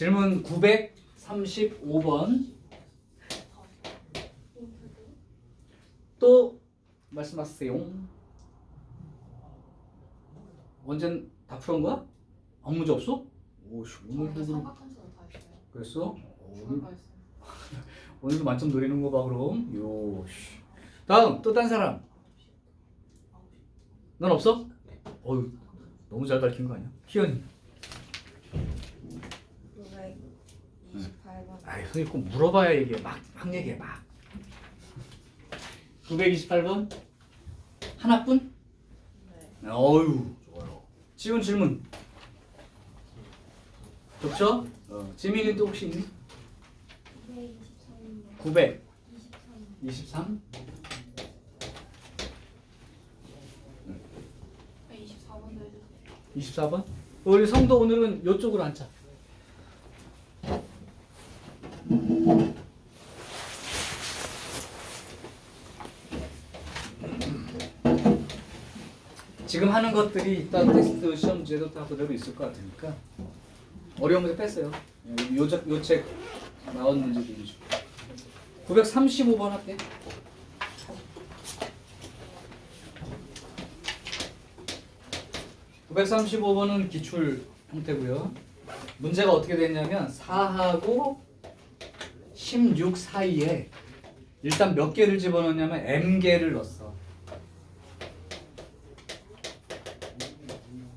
질문 935번. 또 말씀하세요. 언젠 다 풀은 거야? 아무 문제 없어? 오씨, 오늘도 삼각함수는 다 했어요. 그랬어? 저는 다 했어요. 오늘도 만점 노리는 거 봐 그럼. 요씨. 다음 또 딴 사람. 넌 없어? 어휴, 너무 잘 가르친 거 아니야? 희연이. 928번. 아이, 선생님 꼭 물어봐야 얘기해. 막 얘기해 막. 928번 하나뿐? 네. 어유 좋아요. 지훈 질문. 좋죠? 지민이 또 혹시 있니? 923번. 923. 24번도 해주세요. 24번. 우리 성도 오늘은 이쪽으로 앉자. 지금 하는 것들이 이따 테스트 시험 문제도 다 그대로 있을 것 같으니까 어려운 문제 뺐어요. 요 책 나온 문제들 위주. 935번 할게. 935번은 기출 형태고요. 문제가 어떻게 됐냐면 4하고 16 사이에 일단 몇 개를 집어넣냐면 m개를 넣었어.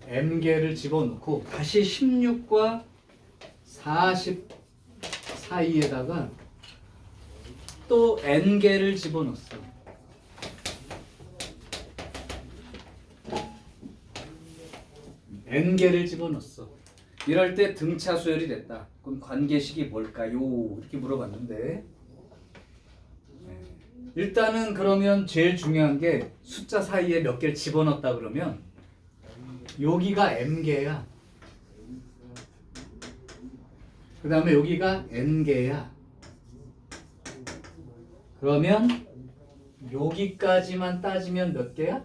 m개를 집어넣고 다시 16과 40 사이에다가 또 n개를 집어넣었어. n개를 집어넣었어. 이럴 때 등차 수열이 됐다. 그럼 관계식이 뭘까요? 이렇게 물어봤는데 일단은 그러면 제일 중요한 게 숫자 사이에 몇 개를 집어넣었다 그러면 여기가 m개야. 그 다음에 여기가 n개야. 그러면 여기까지만 따지면 몇 개야?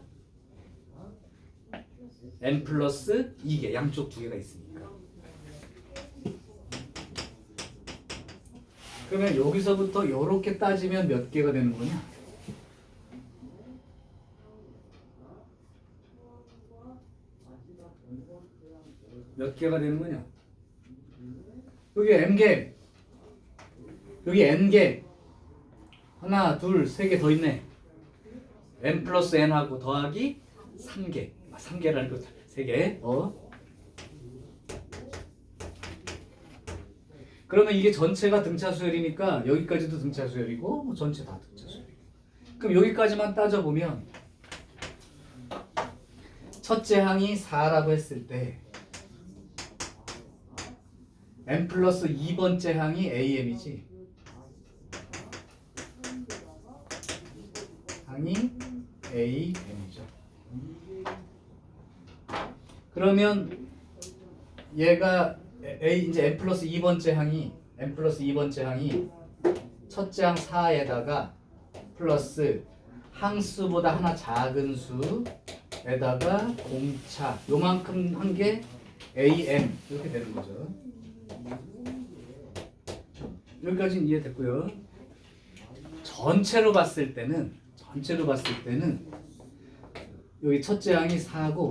n 플러스 2개. 양쪽 두 개가 있으니까. 그러면 여기서부터 이렇게 따지면 몇 개가 되는 거냐? 몇 개가 되는 거냐? 여기 m개, 여기 n개, 하나, 둘, 세 개 더 있네. n 플러스 n하고 더하기 3개. 3개라는 거 3개. 그러면 이게 전체가 등차 수열이니까 여기까지도 등차 수열이고 뭐 전체 다 등차 수열이고. 그럼 여기까지만 따져보면 첫째 항이 4라고 했을 때 n 플러스 2번째 항이 am이지. 항이 am이죠. 그러면 얘가 이제 n 플러스 2번째 항이 첫째 항 4에다가 플러스 항수보다 하나 작은 수에다가 공차 요만큼 한 게 am 이렇게 되는 거죠. 여기까지는 이해됐고요. 전체로 봤을 때는 여기 첫째 항이 4고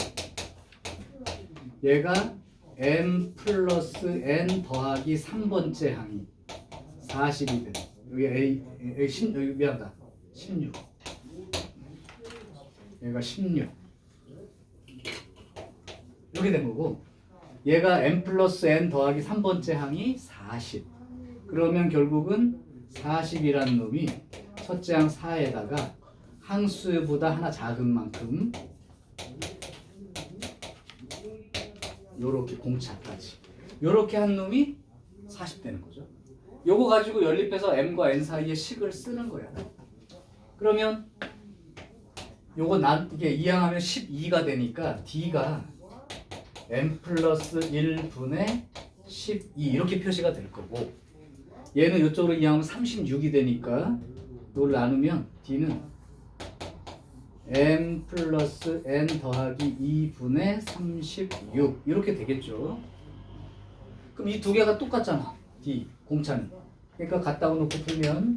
얘가 m 플러스 n 더하기 3번째 항이 40이 돼. 여기 여기 미안하다. 16. 얘가 16. 이렇게 된 거고 얘가 m 플러스 n 더하기 3번째 항이 40. 그러면 결국은 40이라는 놈이 첫째 항 4에다가 항수보다 하나 작은 만큼 요렇게 공차까지 요렇게 한 놈이 40 되는 거죠. 요거 가지고 연립해서 m과 n 사이에 식을 쓰는 거야. 그러면 요거 이게 이항하면 12가 되니까 d가 m 플러스 1분의 12 이렇게 표시가 될 거고 얘는 이쪽으로 이항하면 36이 되니까 이걸 나누면 d는 m 플러스 n 더하기 2분의 36 이렇게 되겠죠. 그럼 이 두 개가 똑같잖아. D 공차는. 그러니까 갖다 놓고 풀면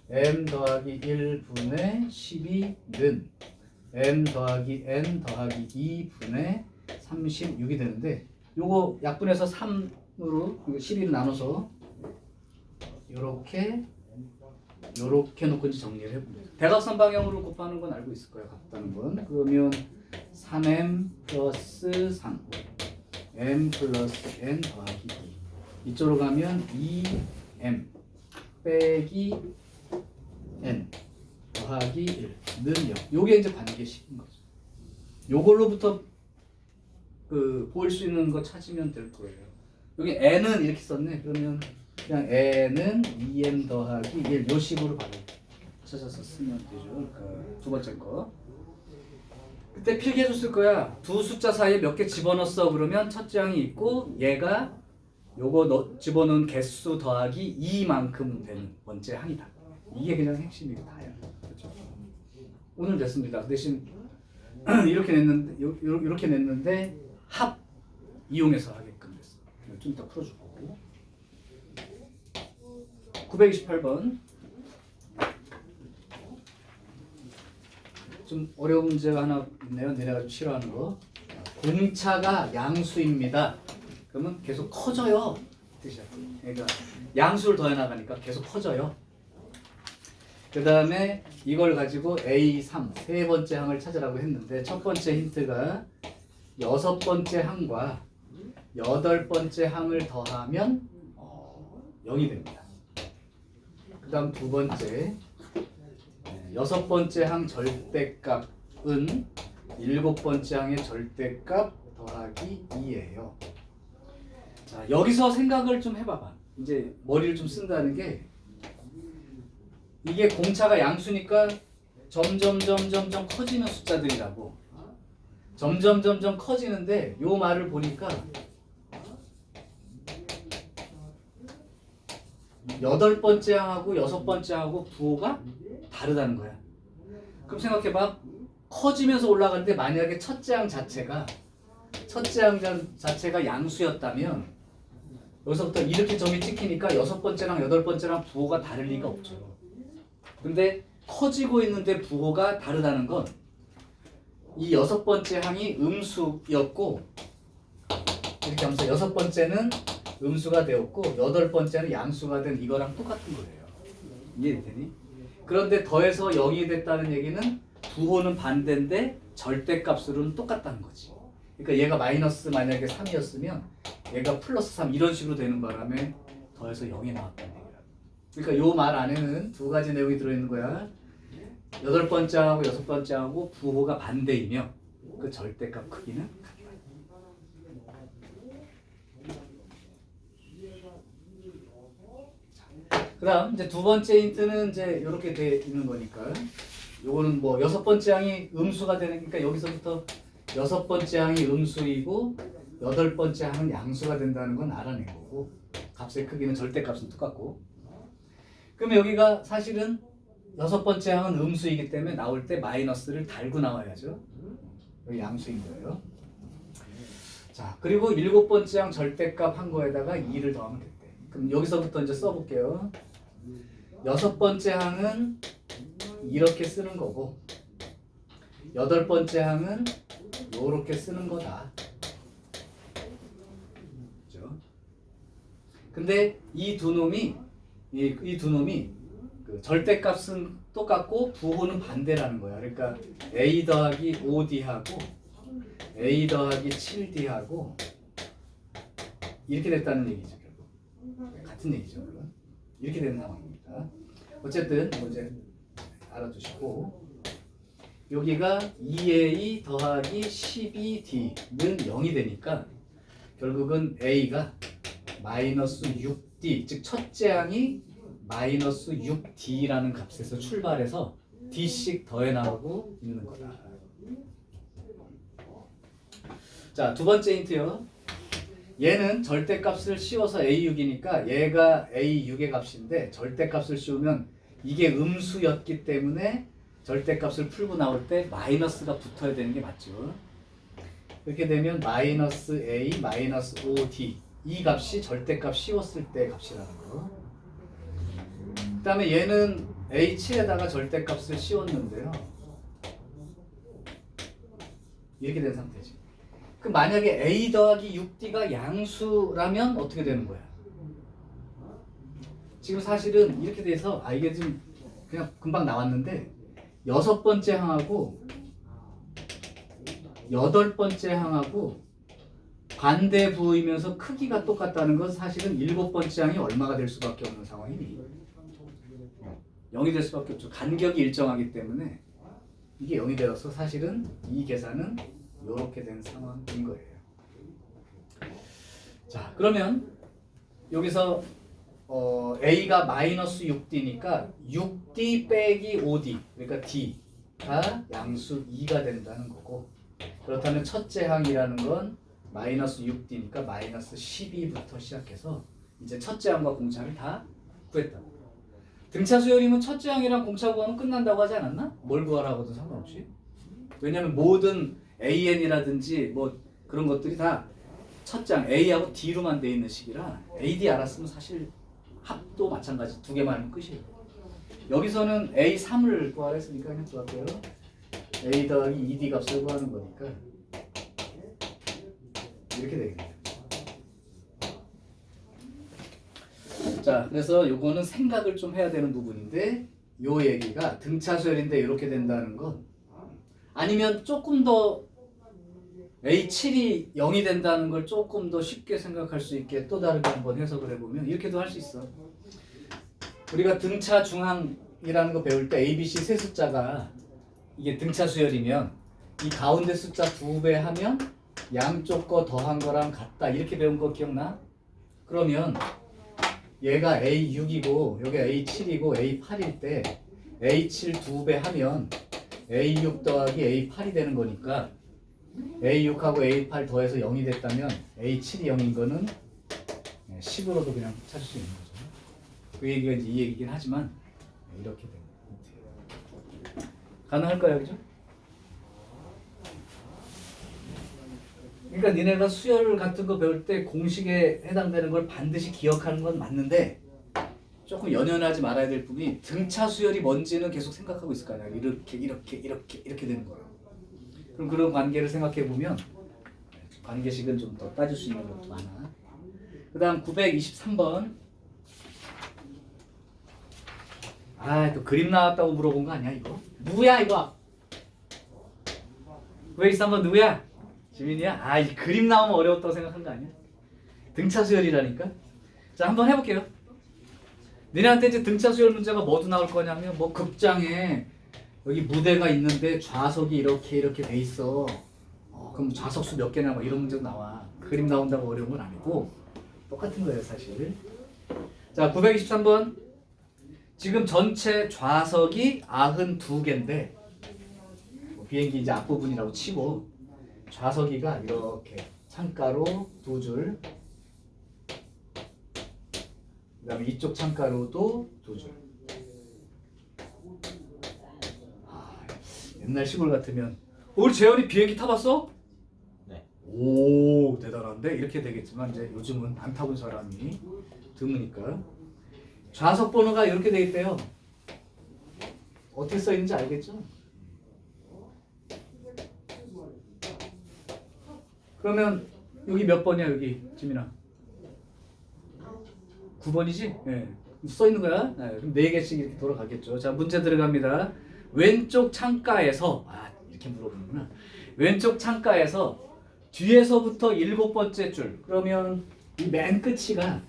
m 더하기 1분의 12는 m 더하기 n 더하기 2분의 36이 되는데 요거 약분해서 3으로 12를 나눠서 요렇게 놓고 이제 정리를 해봅니다. 대각선 방향으로 곱하는 건 알고 있을 거예요. 같다는 건. 그러면 3m 플러스 3 m 플러스 n 더하기 2 이쪽으로 가면 2m 빼기 n 더하기 1는 0. 요게 이제 관계식인 거죠. 요걸로부터 보일 수 있는 거 찾으면 될 거예요. 여기 n은 이렇게 썼네. 그러면 그냥 n은 2m 더하기 1 요 식으로 바로 찾아서 쓰면 되죠. 두 번째 거. 그때 필기해줬을 거야. 두 숫자 사이에 몇 개 집어넣었어. 그러면 첫째 항이 있고 얘가 요거 집어넣은 개수 더하기 2만큼 되는 번째 항이다. 이게 그냥 핵심이고 다야. 그렇죠? 오늘 됐습니다. 그 대신 이렇게 냈는데 합 이용해서 하게끔 됐어. 좀 이따 풀어주고. 928번. 좀 어려운 문제가 하나 있네요. 내가 좀 싫어하는 거. 공차가 양수입니다. 그러면 계속 커져요. 뜻이야. 그러니까 양수를 더해 나가니까 계속 커져요. 그 다음에 이걸 가지고 A3 세 번째 항을 찾으라고 했는데 첫 번째 힌트가 여섯 번째 항과 여덟 번째 항을 더하면 0이 됩니다. 그 다음 두 번째 여섯 번째 항 절대값은 일곱 번째 항의 절대값 더하기 2예요. 자, 여기서 생각을 좀 해봐봐. 이제 머리를 좀 쓴다는 게 이게 공차가 양수니까 점점 커지는 숫자들이라고. 점점 커지는데 요 말을 보니까 여덟 번째 항하고 여섯 번째 항하고 부호가 다르다는 거야. 그럼 생각해봐. 커지면서 올라가는데 만약에 첫째 항 자체가 양수였다면 여기서부터 이렇게 점이 찍히니까 여섯 번째랑 여덟 번째랑 부호가 다를 리가 없죠. 근데 커지고 있는데 부호가 다르다는 건 이 여섯 번째 항이 음수였고 이렇게 하면서 여섯 번째는 음수가 되었고 여덟 번째는 양수가 된 이거랑 똑같은 거예요. 이해되니? 그런데 더해서 0이 됐다는 얘기는 부호는 반대인데 절대값으로는 똑같다는 거지. 그러니까 얘가 마이너스 만약에 3이었으면 얘가 플러스 3 이런 식으로 되는 바람에 더해서 0이 나왔다는 얘기야. 그러니까 요 말 안에는 두 가지 내용이 들어있는 거야. 여덟 번째하고 여섯 번째하고 부호가 반대이며 그 절대값 크기는 같다. 그다음 이제 두 번째 힌트는 이제 이렇게 돼 있는 거니까 요거는 뭐 여섯 번째 항이 음수가 되니까 여기서부터 여섯 번째 항이 음수이고 여덟 번째 항은 양수가 된다는 건 알아낸 거고 값의 크기는 절대값은 똑같고 그러면 여기가 사실은 여섯 번째 항은 음수이기 때문에 나올 때 마이너스를 달고 나와야죠. 여기 양수인 거예요. 자 그리고 일곱 번째 항 절대값 한 거에다가 2를 더하면 됐대. 그럼 여기서부터 이제 써볼게요. 여섯 번째 항은 이렇게 쓰는 거고 여덟 번째 항은 요렇게 쓰는 거다. 그렇죠? 근데 이 두 놈이 그 절대값은 똑같고 부호는 반대라는 거야. 그러니까 a 더하기 5d하고 a 더하기 7d하고 이렇게 됐다는 얘기죠. 결국 같은 얘기죠. 물론 이렇게 되는 상황입니다. 어쨌든 이제 알아두시고 여기가 2a 더하기 12d는 0이 되니까 결국은 a가 마이너스 6d 즉 첫째 항이 마이너스 6d라는 값에서 출발해서 d씩 더해 나오고 있는 거다. 자, 두 번째 힌트요. 얘는 절대값을 씌워서 a6이니까 얘가 a6의 값인데 절대값을 씌우면 이게 음수였기 때문에 절대값을 풀고 나올 때 마이너스가 붙어야 되는 게 맞죠. 이렇게 되면 마이너스 a 마이너스 5d 이 값이 절대값 씌웠을 때 값이라는 거. 그 다음에 얘는 H7에다가 절대값을 씌웠는데요. 이렇게 된 상태지. 그 만약에 A 더하기 6D가 양수라면 어떻게 되는 거야? 지금 사실은 이렇게 돼서 이게 좀 그냥 금방 나왔는데 6번째 항하고 8번째 항하고 반대 부호이면서 크기가 똑같다는 건 사실은 7번째 항이 얼마가 될 수밖에 없는 상황이니 0이 될 수밖에 없죠. 간격이 일정하기 때문에 이게 0이 되어서 사실은 이 계산은 이렇게 된 상황인 거예요. 자, 그러면 여기서 A가 마이너스 6D니까 6D 빼기 5D 그러니까 D가 양수 2가 된다는 거고, 그렇다면 첫째 항이라는 건 마이너스 6D니까 마이너스 12부터 시작해서 이제 첫째 항과 공차를 다 구했다. 등차 수열이면 첫째 항이랑 공차 구하면 끝난다고 하지 않았나? 뭘 구하라고든 상관없이. 왜냐면 모든 AN이라든지 뭐 그런 것들이 다 첫째 항 A하고 D로만 돼 있는 식이라 AD 알았으면 사실 합도 마찬가지 두 개만 하면 끝이에요. 여기서는 A3을 구하라 했으니까 그냥 구할게요. A 더하기 2D 값을 구하는 거니까 이렇게 되겠네요. 자, 그래서 요거는 생각을 좀 해야 되는 부분인데 요 얘기가 등차 수열인데 이렇게 된다는 건, 아니면 조금 더 A7이 0이 된다는 걸 조금 더 쉽게 생각할 수 있게 또 다르게 한번 해석을 해보면 이렇게도 할 수 있어. 우리가 등차 중항이라는 거 배울 때 ABC 세 숫자가 이게 등차 수열이면 이 가운데 숫자 2배 하면 양쪽 거 더한 거랑 같다 이렇게 배운 거 기억나? 그러면 얘가 A6이고 여기 A7이고 A8일 때 A7 2배 하면 A6 더하기 A8이 되는 거니까 A6하고 A8 더해서 0이 됐다면 A7이 0인 거는 10으로도 그냥 찾을 수 있는 거죠. 그 얘기가 이제 이 얘기긴 하지만 이렇게 됩니다. 가능할까요? 그죠? 그러니까 니네가 수열 같은 거 배울 때 공식에 해당되는 걸 반드시 기억하는 건 맞는데 조금 연연하지 말아야 될 부분이 등차 수열이 뭔지는 계속 생각하고 있을 거 아니야. 이렇게 되는 거예요. 그럼 그런 관계를 생각해 보면 관계식은 좀 더 따질 수 있는 것도 많아. 그 다음 923번. 또 그림 나왔다고 물어본 거 아니야 이거? 누구야 이거? 923번 누구야? 지민이야? 이 그림 나오면 어려웠다고 생각한 거 아니야? 등차 수열이라니까? 자, 한번 해볼게요. 니네한테 이제 등차 수열 문제가 뭐도 나올 거냐면 뭐 극장에 여기 무대가 있는데 좌석이 이렇게 돼 있어. 그럼 좌석수 몇 개냐 뭐 이런 문제도 나와. 그림 나온다고 어려운 건 아니고 똑같은 거예요 사실. 자, 923번. 지금 전체 좌석이 92개인데 비행기 이제 앞부분이라고 치고 좌석이가 이렇게 창가로 2줄, 그 다음에 이쪽 창가로도 2줄. 옛날 시골 같으면 우리 재현이 비행기 타봤어? 네. 오, 대단한데? 이렇게 되겠지만 이제 요즘은 안 타본 사람이 드무니까. 좌석 번호가 이렇게 돼 있대요. 어떻게 써 있는지 알겠죠? 그러면 여기 몇 번이야 여기 지민아? 9번이지? 네. 써 있는 거야? 네. 그럼 4개씩 이렇게 돌아가겠죠. 자, 문제 들어갑니다. 왼쪽 창가에서 이렇게 물어보는구나. 왼쪽 창가에서 뒤에서부터 7번째 줄. 그러면 이 맨 끝이가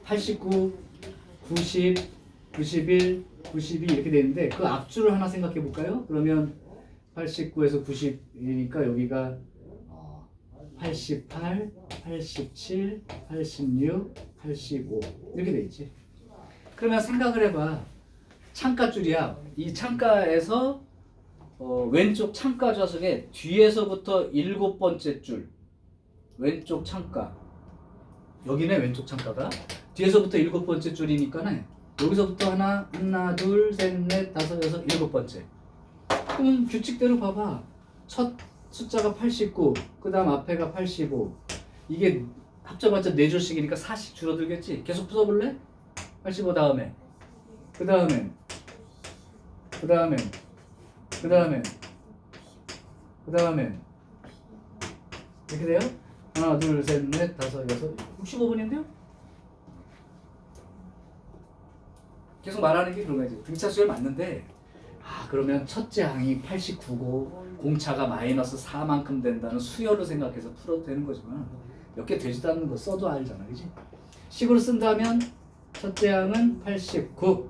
89, 90, 91, 92 이렇게 되는데 그 앞줄을 하나 생각해 볼까요? 그러면 89에서 90이니까 여기가 88, 87, 86, 85 이렇게 돼 있지. 그러면 생각을 해봐. 창가 줄이야. 이 창가에서 왼쪽 창가 좌석에 뒤에서부터 7번째 줄. 왼쪽 창가. 여기네 왼쪽 창가가. 뒤에서부터 7번째 줄이니까는 여기서부터 하나, 둘, 셋, 넷, 다섯, 여섯, 7번째. 그럼 규칙대로 봐봐. 첫 숫자가 89, 그 다음 앞에가 85. 이게 합쳐봤자 4줄씩이니까 4씩 줄어들겠지. 계속 써볼래? 85 다음에 그 다음엔 이렇게 돼요? 하나 둘 셋 넷 다섯 여섯 65분인데요? 계속 말하는 게 그런 거지. 등차 수열 맞는데 그러면 첫째 항이 89고 공차가 마이너스 4만큼 된다는 수열로 생각해서 풀어도 되는 거지만 몇 개 되지도 않는 거 써도 알잖아, 그지? 식으로 쓴다면 첫째 항은 89,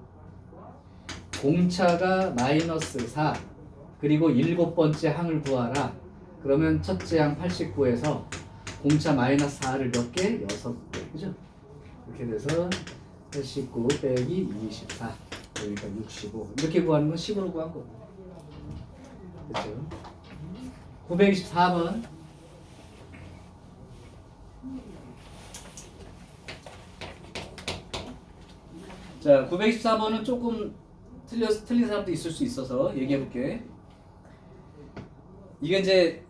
공차가 마이너스 4, 그리고 7번째 항을 구하라. 그러면 첫째 항 89에서 공차 마이너스 4를 몇 개? 6개, 그죠? 이렇게 돼서 89 빼기 24, 그러니까 65. 이렇게 구하는 건 식으로 구한 거고. 그렇죠? 924번. 자, 924번은 조금 틀린 사람도 있을 수 있어서 얘기해 볼게. 이게 이제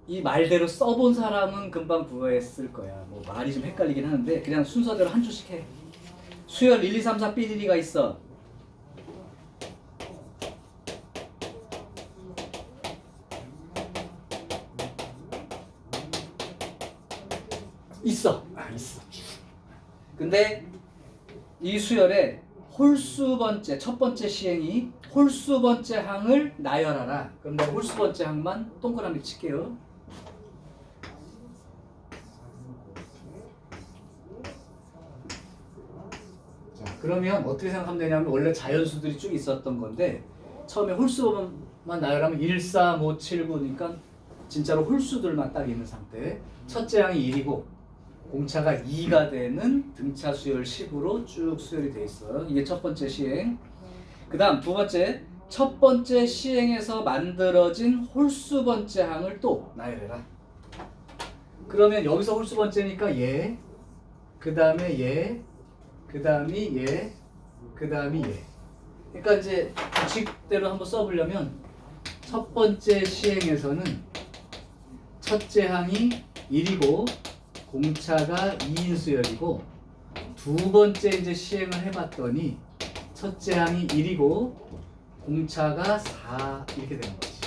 이 말대로 써본 사람은 금방 구했을 거야. 뭐 말이 좀 헷갈리긴 하는데 그냥 순서대로 한 줄씩 해. 수열 1, 2, 3, 4 삐리리가 있어. 있어. 있어. 근데 이 수열에 홀수 번째, 첫 번째 시행이 홀수 번째 항을 나열하라. 그럼 내가 홀수 번째 항만 동그라미 칠게요. 자, 그러면 어떻게 생각하면 되냐면 원래 자연수들이 쭉 있었던 건데 처음에 홀수만 나열하면 1, 4, 5, 7, 9니까 진짜로 홀수들만 딱 있는 상태. 첫째 항이 1이고 공차가 2가 되는 등차 수열 식으로 쭉 수열이 돼 있어. 이게 첫 번째 시행. 그 다음 두 번째, 첫 번째 시행에서 만들어진 홀수 번째 항을 또 나열해라. 그러면 여기서 홀수 번째니까 얘, 그 다음에 얘, 그 다음이 얘, 그 다음이 얘. 그러니까 이제 규칙대로 한번 써보려면 첫 번째 시행에서는 첫째 항이 1이고 공차가 2인 수열이고 두 번째 이제 시행을 해봤더니 첫째 항이 1이고 공차가 4 이렇게 되는 거지.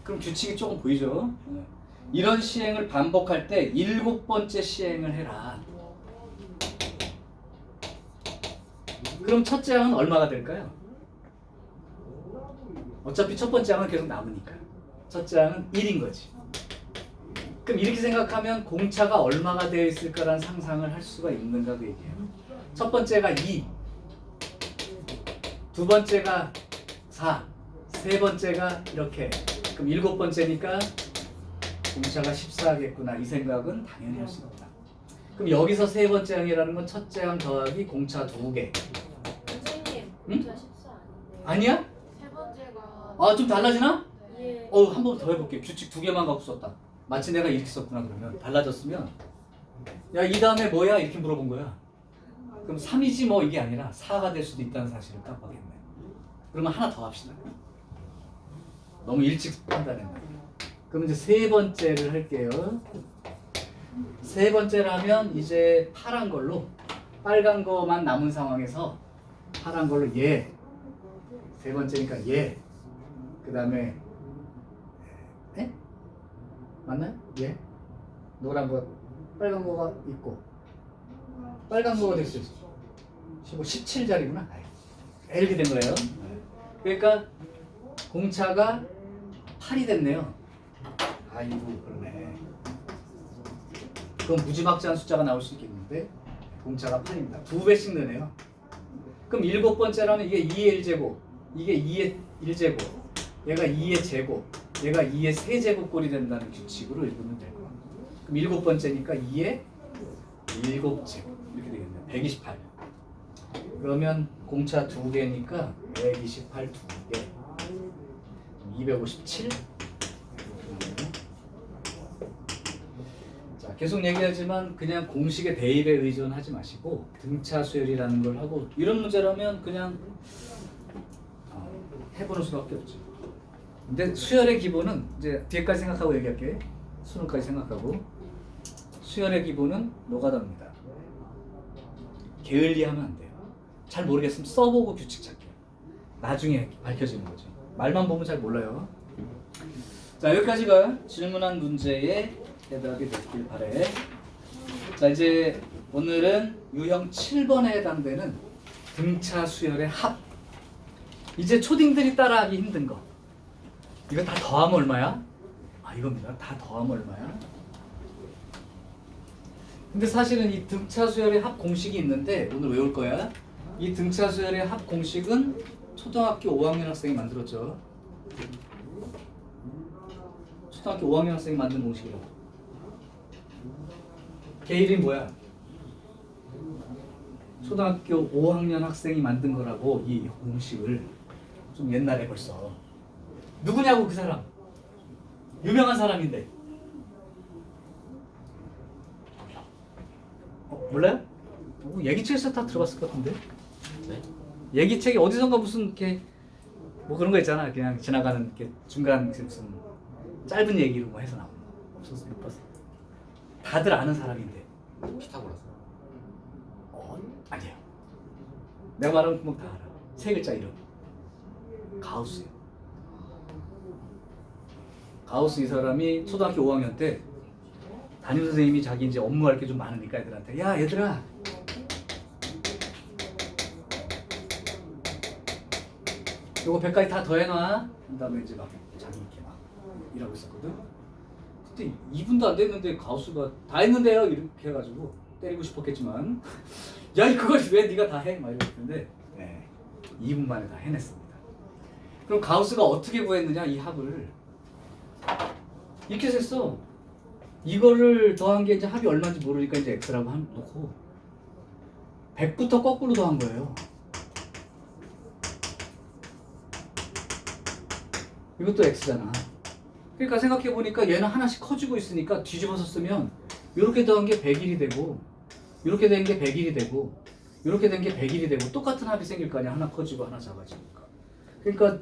그럼 규칙이 조금 보이죠? 이런 시행을 반복할 때 7번째 시행을 해라. 그럼 첫째 항은 얼마가 될까요? 어차피 첫 번째 항은 계속 남으니까 첫째 항은 1인 거지. 그럼 이렇게 생각하면 공차가 얼마가 되어 있을까라는 상상을 할 수가 있는가 그 얘기예요. 첫 번째가 2, 두 번째가 4, 세 번째가 이렇게. 그럼 7번째니까 공차가 14겠구나. 이 생각은 당연히 할 수 있다. 그럼 여기서 세 번째 항이라는 건 첫째 항 더하기 공차 2개. 선생님, 응? 저 14 아닌데. 아니야? 세 번째가. 좀 달라지나? 예. 한 번 더 해볼게. 규칙 2개만 갖고 썼다. 마치 내가 이렇게 썼구나. 그러면 달라졌으면 야, 이 다음에 뭐야? 이렇게 물어본 거야. 그럼 3이지 뭐 이게 아니라 4가 될 수도 있다는 사실을 깜빡했네. 그러면 하나 더 합시다. 너무 일찍 판단했네. 그럼 이제 세 번째를 할게요. 세 번째라면 이제 파란 걸로, 빨간 거만 남은 상황에서 파란 걸로 얘, 세 번째니까 얘, 그 다음에 에? 맞나요? 얘, 노란 거, 빨간 거가 있고 빨간 거가 됐어요. 17자리구나. 이렇게 된 거예요. 그러니까 공차가 8이 됐네요. 아이고 그러네. 그럼 무지막지한 숫자가 나올 수 있겠는데 공차가 8입니다. 2배씩 느네요. 그럼 7번째라면 이게 2의 1제곱, 이게 2의 1제곱, 얘가 2의 제곱, 얘가 2의 세제곱꼴이 된다는 규칙으로 읽으면 될 거야. 그럼 7번째니까 2의 7제곱 이렇게 되겠네요. 128. 그러면 공차 2개니까 128 2개, 257. 자, 계속 얘기하지만 그냥 공식의 대입에 의존하지 마시고 등차 수열이라는 걸 하고, 이런 문제라면 그냥 해보는 수밖에 없죠. 근데 수열의 기본은 이제 뒤에까지 생각하고 얘기할게. 수능까지 생각하고 수열의 기본은 노가다입니다. 게을리하면 안 돼요. 잘 모르겠으면 써보고 규칙 찾게요. 나중에 밝혀지는 거죠. 말만 보면 잘 몰라요. 자, 여기까지가 질문한 문제의 해답이 됐길 바래. 자, 이제 오늘은 유형 7번에 해당되는 등차 수열의 합. 이제 초딩들이 따라하기 힘든 거. 이거 다 더하면 얼마야? 아, 이겁니다. 다 더하면 얼마야? 근데 사실은 이 등차 수열의 합 공식이 있는데 오늘 외울 거야. 이 등차 수열의 합 공식은 초등학교 5학년 학생이 만들었죠. 초등학교 5학년 학생이 만든 공식이라고. 걔 이름이 뭐야? 초등학교 5학년 학생이 만든 거라고. 이 공식을 좀 옛날에 벌써. 누구냐고 그 사람? 유명한 사람인데. 몰라요? 얘기책에서 다 들어봤을 것 같은데. 네? 얘기책이 어디선가 무슨 이렇게 뭐 그런 거 있잖아. 그냥 지나가는 이렇게 중간 무슨 짧은 얘기로 뭐 해서 나오는 거. 없어서 못 봤어. 다들 아는 사람인데. 피타고라스. 아니에요. 내가 말하는 구멍 다 알아. 세 글자 이름. 가우스요. 가우스 이 사람이 초등학교 5학년 때 담임 선생님이 자기 이제 업무할 게 좀 많으니까 애들한테, 야 얘들아, 요거 100까지 다 더해놔. 한 다음에 이제 막 자기 이렇게 막 일하고 있었거든. 그때 2분도 안 됐는데 가우스가 다 했는데요 이렇게 해가지고 때리고 싶었겠지만, 야 그걸 왜 네가 다 해? 막 이랬는데, 네, 2분 만에 다 해냈습니다. 그럼 가우스가 어떻게 구했느냐 이 합을 이렇게 했어. 이거를 더한 게 이제 합이 얼마인지 모르니까 이제 x라고 놓고 100부터 거꾸로 더한 거예요. 이것도 x잖아. 그러니까 생각해 보니까 얘는 하나씩 커지고 있으니까 뒤집어서 쓰면 이렇게 더한 게 100일이 되고, 이렇게 된 게 100일이 되고, 이렇게 된 게 100일이 되고, 똑같은 합이 생길 거 아니야. 하나 커지고 하나 작아지니까. 그러니까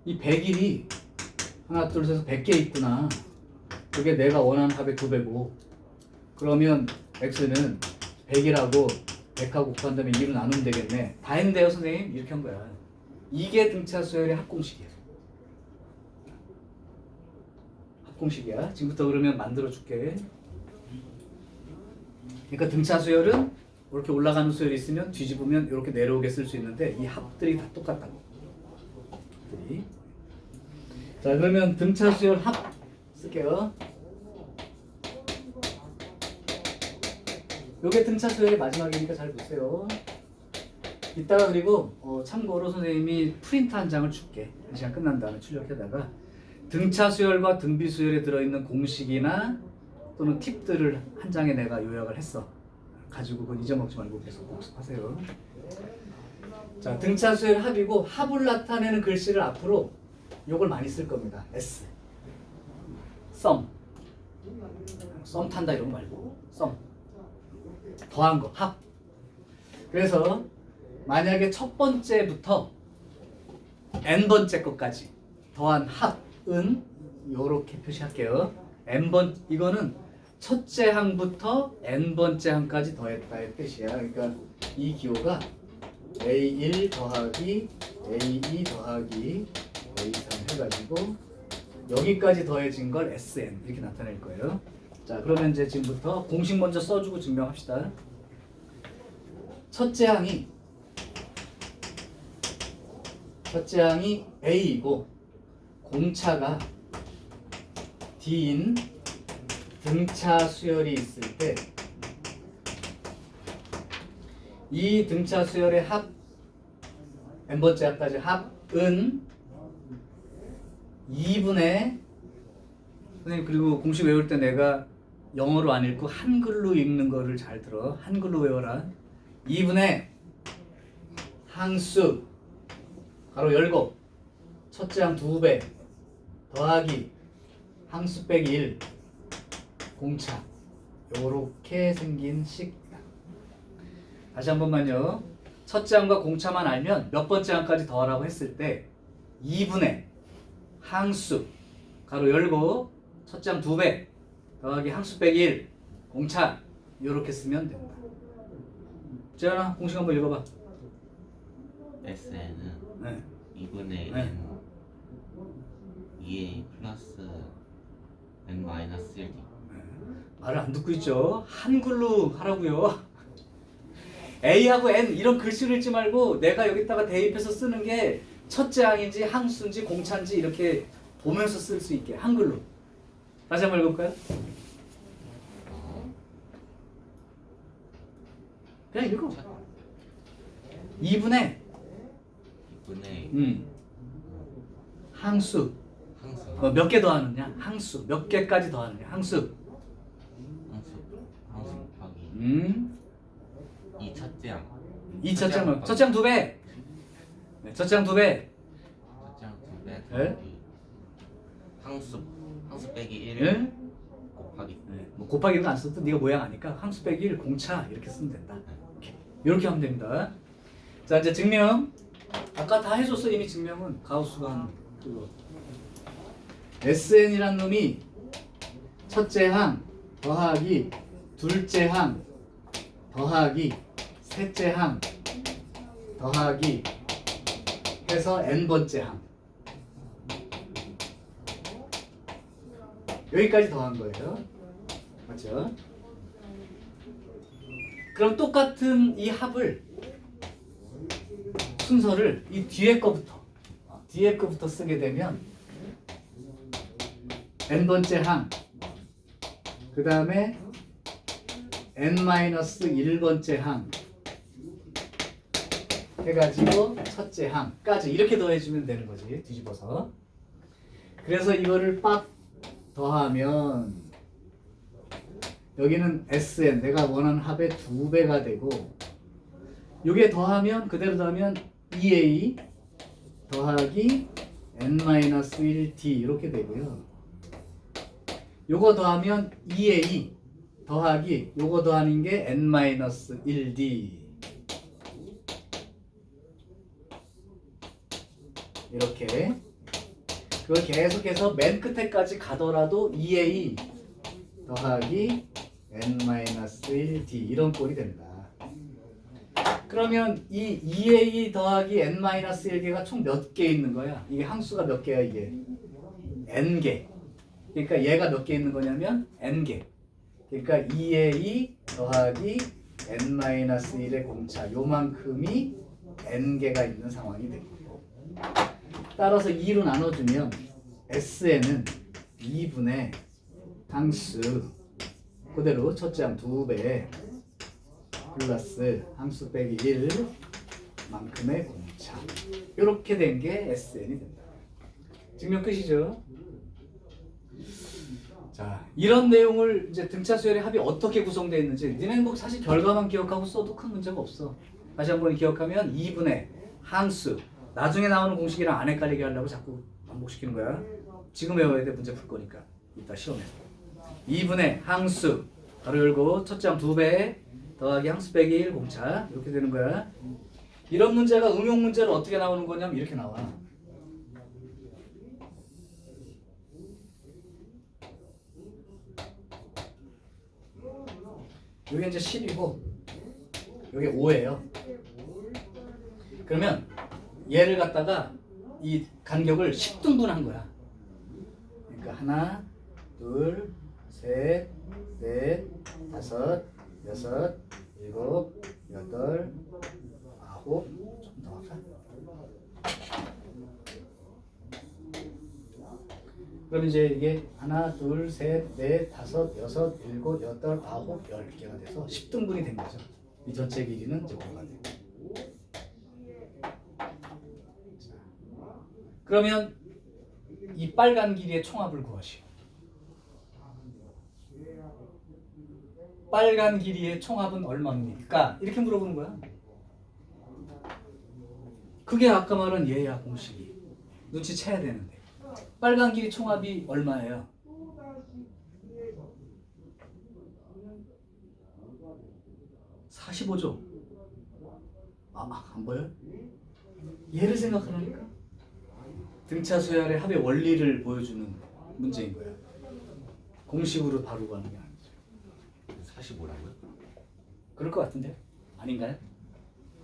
이 100일이 하나 둘 셋 100개 있구나. 그게 내가 원하는 합의 2배고, 그러면 x는 100이라고 100하고 곱한 다음에 2로 나누면 되겠네. 다 했는데요 선생님? 이렇게 한 거야. 이게 등차 수열의 합공식이야. 합공식이야. 지금부터 그러면 만들어 줄게. 그러니까 등차 수열은 이렇게 올라가는 수열이 있으면 뒤집으면 이렇게 내려오게 쓸 수 있는데 이 합들이 다 똑같다고. 합들이. 자, 그러면 등차 수열 합 쓸게요. 요게 등차 수열의 마지막이니까 잘 보세요. 이따가 그리고 참고로 선생님이 프린트 한 장을 줄게. 이 시간 끝난 다음에 출력해다가 등차 수열과 등비 수열에 들어있는 공식이나 또는 팁들을 한 장에 내가 요약을 했어. 가지고 그건 잊어먹지 말고 계속 복습하세요. 자, 등차 수열 합이고, 합을 나타내는 글씨를 앞으로 요걸 많이 쓸 겁니다. S. 썸 탄다 이런 거 말고 썸 더한 거 합. 그래서 만약에 첫 번째부터 n번째 것까지 더한 합은 요렇게 표시할게요. n번, 이거는 첫째 항부터 n번째 항까지 더했다의 뜻이야. 그러니까 이 기호가 A1 더하기 A2 더하기 A3 해가지고 여기까지 더해진 걸 SN 이렇게 나타낼 거예요. 자, 그러면 이제 지금부터 공식 먼저 써주고 증명합시다. 첫째 항이 A이고 공차가 D인 등차 수열이 있을 때 이 등차 수열의 합 n번째 항까지 합은 2분의, 선생님 그리고 공식 외울 때 내가 영어로 안 읽고 한글로 읽는 거를 잘 들어. 한글로 외워라. 2분의 항수 가로 열고 첫째 항 2배 더하기 항수 빼기 1 공차. 요렇게 생긴 식. 다시 한 번만요. 첫째 항과 공차만 알면 몇 번째 항까지 더하라고 했을 때 2분의 항수 가로 열고 첫째 항 2배 더하기 항수 빼기 1 공차 이렇게 쓰면 된다. 재현아 공식 한번 읽어봐. SN은 네. 2분의 네. N 2A 플러스 N 마이너스 1D. 말을 안 듣고 있죠. 한글로 하라고요. A하고 N 이런 글씨를 읽지 말고 내가 여기다가 대입해서 쓰는 게 첫째 항인지 항수인지 공차인지 이렇게 보면서 쓸 수 있게 한글로. 다시 한번 읽어볼까요? 그냥 읽어. 2분의 2분의 항수 항수 몇 개 더하느냐? 항수 몇 개까지 더하느냐? 항수 항수 곱하기 이 첫째 항. 이 첫째 항 첫째 항 2배. 네, 첫째 항 2배. 첫째 항 2배 네? 더하기 항수 빼기 1 네? 곱하기 네, 뭐 곱하기는 안 써도 네가 모양 아니까 항수 빼기 1 공차 이렇게 쓰면 된다. 이렇게 하면 됩니다. 자 이제 증명. 아까 다 해줬어 이미 증명은 가우스가 한 그거. SN이란 놈이 첫째 항 더하기 둘째 항 더하기 셋째 항 더하기 해서 n번째 항 여기까지 더한 거예요. 맞죠? 그럼 똑같은 이 합을 순서를 이 뒤에 거부터 쓰게 되면 n번째 항 그 다음에 n-1번째 항 해가지고 첫째 항까지 이렇게 더해주면 되는 거지. 뒤집어서. 그래서 이거를 빡 더하면 여기는 SN 내가 원하는 합의 2배가 되고 요게 더하면 그대로 더하면 2A 더하기 n-1D 이렇게 되고요. 요거 더하면 2A 더하기 요거 더하는 게 n-1D 이렇게 그걸 계속해서 맨 끝에까지 가더라도 2A 더하기 n-1D 이런 꼴이 됩니다. 그러면 이 2A 더하기 n-1개가 총 몇 개 있는 거야? 이게 항수가 몇 개야 이게? n개. 그러니까 얘가 몇 개 있는 거냐면 n개. 그러니까 2A 더하기 n-1의 공차 요만큼이 n개가 있는 상황이 되고 따라서 2로 나눠주면 SN은 2분의 항수 그대로 첫째 항 2배 플러스 항수 빼기 1 만큼의 공차 이렇게 된 게 SN이 된다. 증명 끝이죠. 자, 이런 내용을 이제 등차 수열의 합이 어떻게 구성되어 있는지 니네는 뭐 사실 결과만 기억하고 써도 큰 문제가 없어. 다시 한번 기억하면 2분의 항수 나중에 나오는 공식이랑 안 헷갈리게 하려고 자꾸 반복시키는 거야. 지금 외워야 돼. 문제 풀 거니까 이따 시험에서 2분의 항수 바로 열고 첫째 항 2배 더하기 항수 빼기 1 공차 이렇게 되는 거야. 이런 문제가 응용 문제로 어떻게 나오는 거냐면 이렇게 나와. 여기 이제 10이고 여기 5예요. 그러면 얘를 갖다가 이 간격을 10등분한 거야. 그러니까 하나, 둘, 셋, 넷, 다섯, 여섯, 일곱, 여덟, 아홉, 좀 더 할까? 그럼 이제 이게 하나, 둘, 셋, 넷, 다섯, 여섯, 일곱, 여덟, 아홉, 10개가 돼서 10등분이 된 거죠. 이 전체 길이는 이제 5가 되고. 그러면 이 빨간 길이의 총합을 구하시오. 빨간 길이의 총합은 얼마입니까? 이렇게 물어보는 거야. 그게 아까 말한 얘야 공식이. 눈치채야 되는데. 빨간 길이 총합이 얼마예요? 45죠. 안 보여요? 얘를 생각하라니까. 등차 수열의 합의 원리를 보여주는 문제인 거야. 공식으로 바로 가는 게 아니죠. 45라고요? 그럴 것 같은데 아닌가요?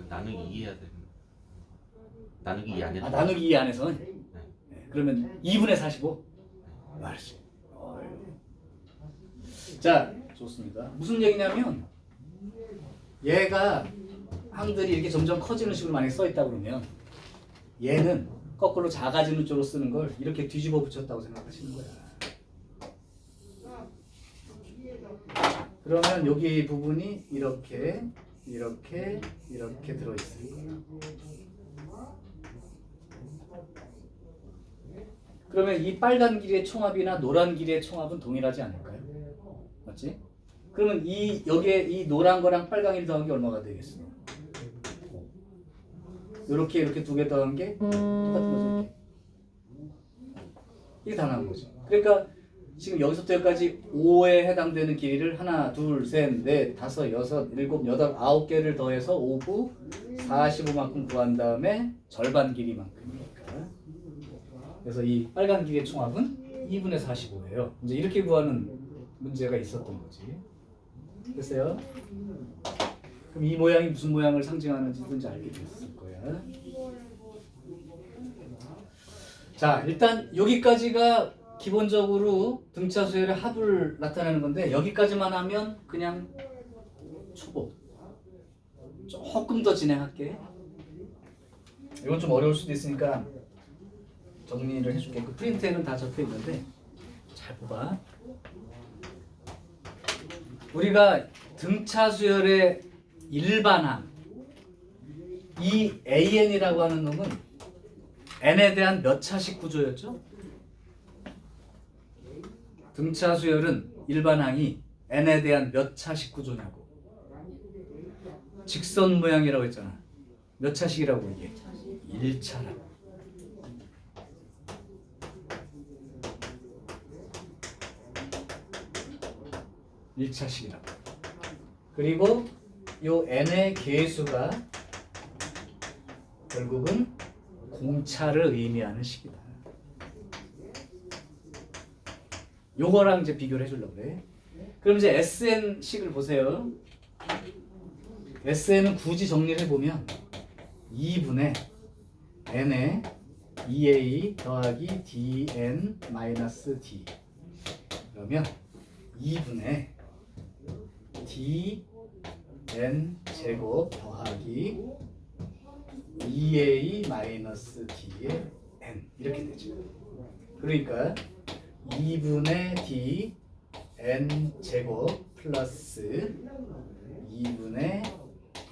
나누기 2 해야 되는. 나누기 2 안 해도. 아 나누기 2 안에서 네. 그러면 2분의 45? 말이지. 자 좋습니다. 무슨 얘기냐면 얘가 항들이 이렇게 점점 커지는 식으로 만약에 써있다 그러면 얘는 거꾸로 작아지는 쪽으로 쓰는 걸 이렇게 뒤집어 붙였다고 생각하시는 거야. 그러면 여기 부분이 이렇게 들어있을 거야. 그러면 이 빨간 길이의 총합이나 노란 길이의 총합은 동일하지 않을까요? 맞지? 그러면 여기에 이 노란 거랑 빨간 길 더한 게 얼마가 되겠어? 이렇게 두 개 더한 게 똑같은 거죠. 이렇게. 이게 다 나온 거죠. 그러니까 지금 여기서부터 여기까지 5에 해당되는 길이를 하나, 둘, 셋, 넷, 다섯, 여섯, 일곱, 여덟, 9개를 더해서 5구 45만큼 구한 다음에 절반 길이만큼이니까. 그래서 이 빨간 길이의 총합은 2분의 45예요. 이제 이렇게 구하는 문제가 있었던 거지. 됐어요? 그럼 이 모양이 무슨 모양을 상징하는지 이제 알게 됐을 거야. 자, 일단 여기까지가 기본적으로 등차 수열의 합을 나타내는 건데 여기까지만 하면 그냥 초보. 조금 더 진행할게. 이건 좀 어려울 수도 있으니까 정리를 해줄게. 그 프린트에는 다 적혀 있는데 잘 봐봐. 우리가 등차 수열의 일반항 이 AN이라고 하는 놈은 n에 대한 몇 차식 구조였죠? 등차 수열은 일반항이 n에 대한 몇 차식 구조냐고. 직선 모양이라고 했잖아. 몇 차식이라고 이게? 1차라고. 일차식이라고. 그리고 요 n의 개수가 결국은 공차를 의미하는 식이다. 요거랑 이제 비교를 해주려고 그래. 그럼 이제 SN식을 보세요. SN은 굳이 정리를 해보면 2분의 n의 2a 더하기 dn 마이너스 d 그러면 2분의 dn 제곱 더하기 2a 마이너스 d의 n 이렇게 되죠. 그러니까 2분의 d n 제곱 플러스 2분의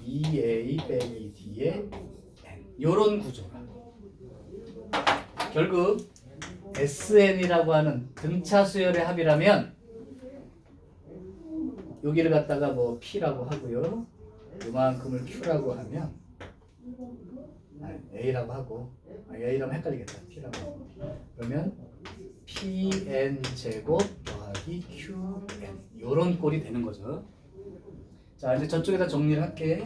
2a 빼기 d의 n 요런 구조라. 결국 SN이라고 하는 등차 수열의 합이라면 여기를 갖다가 뭐 P라고 하고요. 요만큼을 Q라고 하면 A라고 하고 A라면 헷갈리겠다. P라고 하고 그러면 PN 제곱 더하기 QN 요런 꼴이 되는 거죠. 자 이제 저쪽에다 정리를 할게.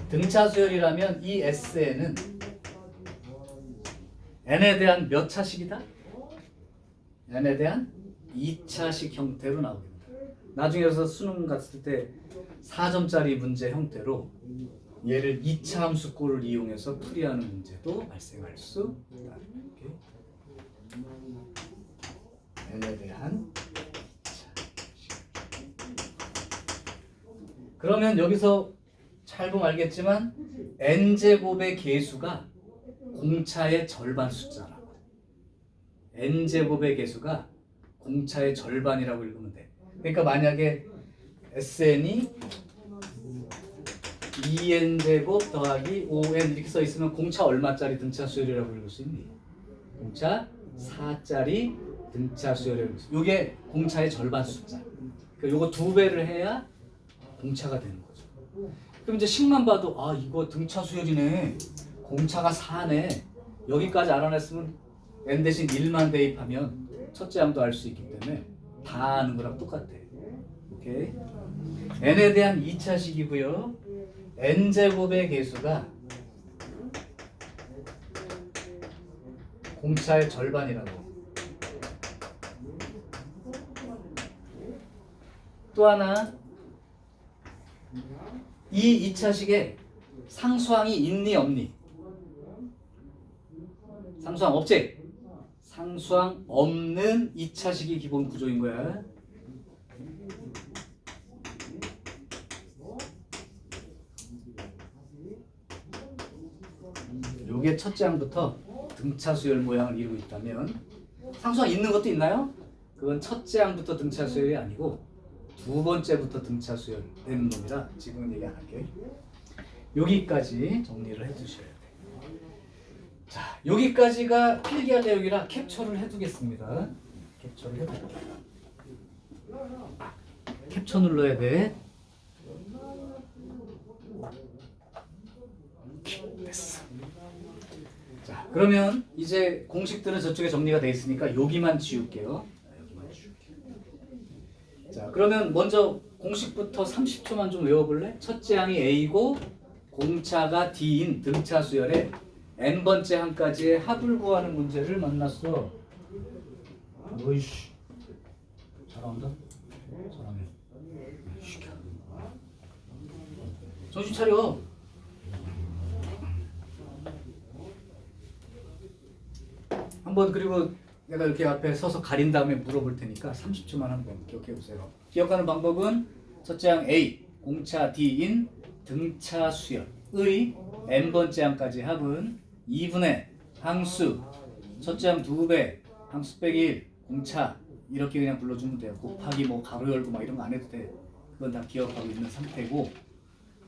등차 수열이라면 이 SN은 n에 대한 몇 차식이다? n에 대한 2차식 형태로 나오겠다. 나중에서 수능 갔을 때 4점짜리 문제 형태로 얘를 2차 함수꼴을 이용해서 풀이하는 문제도 발생할 수 있다. n에 대한 2차식. 그러면 여기서 잘 보면 알겠지만 n제곱의 개수가 공차의 절반 숫자라고. n제곱의 개수가 공차의 절반이라고 읽으면 돼. 그러니까 만약에 SN이 2n제곱 더하기 5n 이렇게 써 있으면 공차 얼마짜리 등차 수열이라고 읽을 수 있니? 공차 4짜리 등차 수열이라고 읽을 수 있어. 이게 공차의 절반 숫자. 그러니까 요거 2배를 해야 공차가 되는 거죠. 그럼 이제 식만 봐도 아 이거 등차 수열이네. 공차가 4네. 여기까지 알아냈으면 n 대신 1만 대입하면 첫째 항도 알 수 있기 때문에 다 아는 거랑 똑같아. 오케이. n에 대한 2차식이고요. n제곱의 개수가 공차의 절반이라고. 또 하나 이 2차식에 상수항이 있니 없니? 상수항 없지? 상수항 없는 2차식이 기본 구조인 거야. 요게 첫째 항부터 등차 수열 모양을 이루고 있다면 상수항 있는 것도 있나요? 그건 첫째 항부터 등차 수열이 아니고 두 번째부터 등차 수열 되는 놈이라 지금은 얘기 안 할게요. 여기까지 정리를 해두셔야 돼요. 자, 여기까지가 필기할 내용이라 캡처를 해두겠습니다. 캡처를 해둘게요. 캡처 눌러야 돼. 됐어. 자, 그러면 이제 공식들은 저쪽에 정리가 돼 있으니까 여기만 지울게요. 여기만 지울게요. 자, 그러면 먼저 공식부터 30초만 좀 외워볼래? 첫째 항이 A고 공차가 D인 등차 수열에 n번째 항까지의 합을 구하는 문제를 만났어. 어이씨, 잘한다. 잘하네. 시켜. 정신 차려. 한번 그리고 내가 이렇게 앞에 서서 가린 다음에 물어볼 테니까 30초만 한번 기억해 보세요. 기억하는 방법은 첫째 항 A 공차 D인 등차 수열의 n번째 항까지 합은 2분의 항수 첫째 항 2배 항수 빼기 1 공차 이렇게 그냥 불러주면 돼요. 곱하기 뭐 가로 열고 막 이런 거 안 해도 돼. 그건 다 기억하고 있는 상태고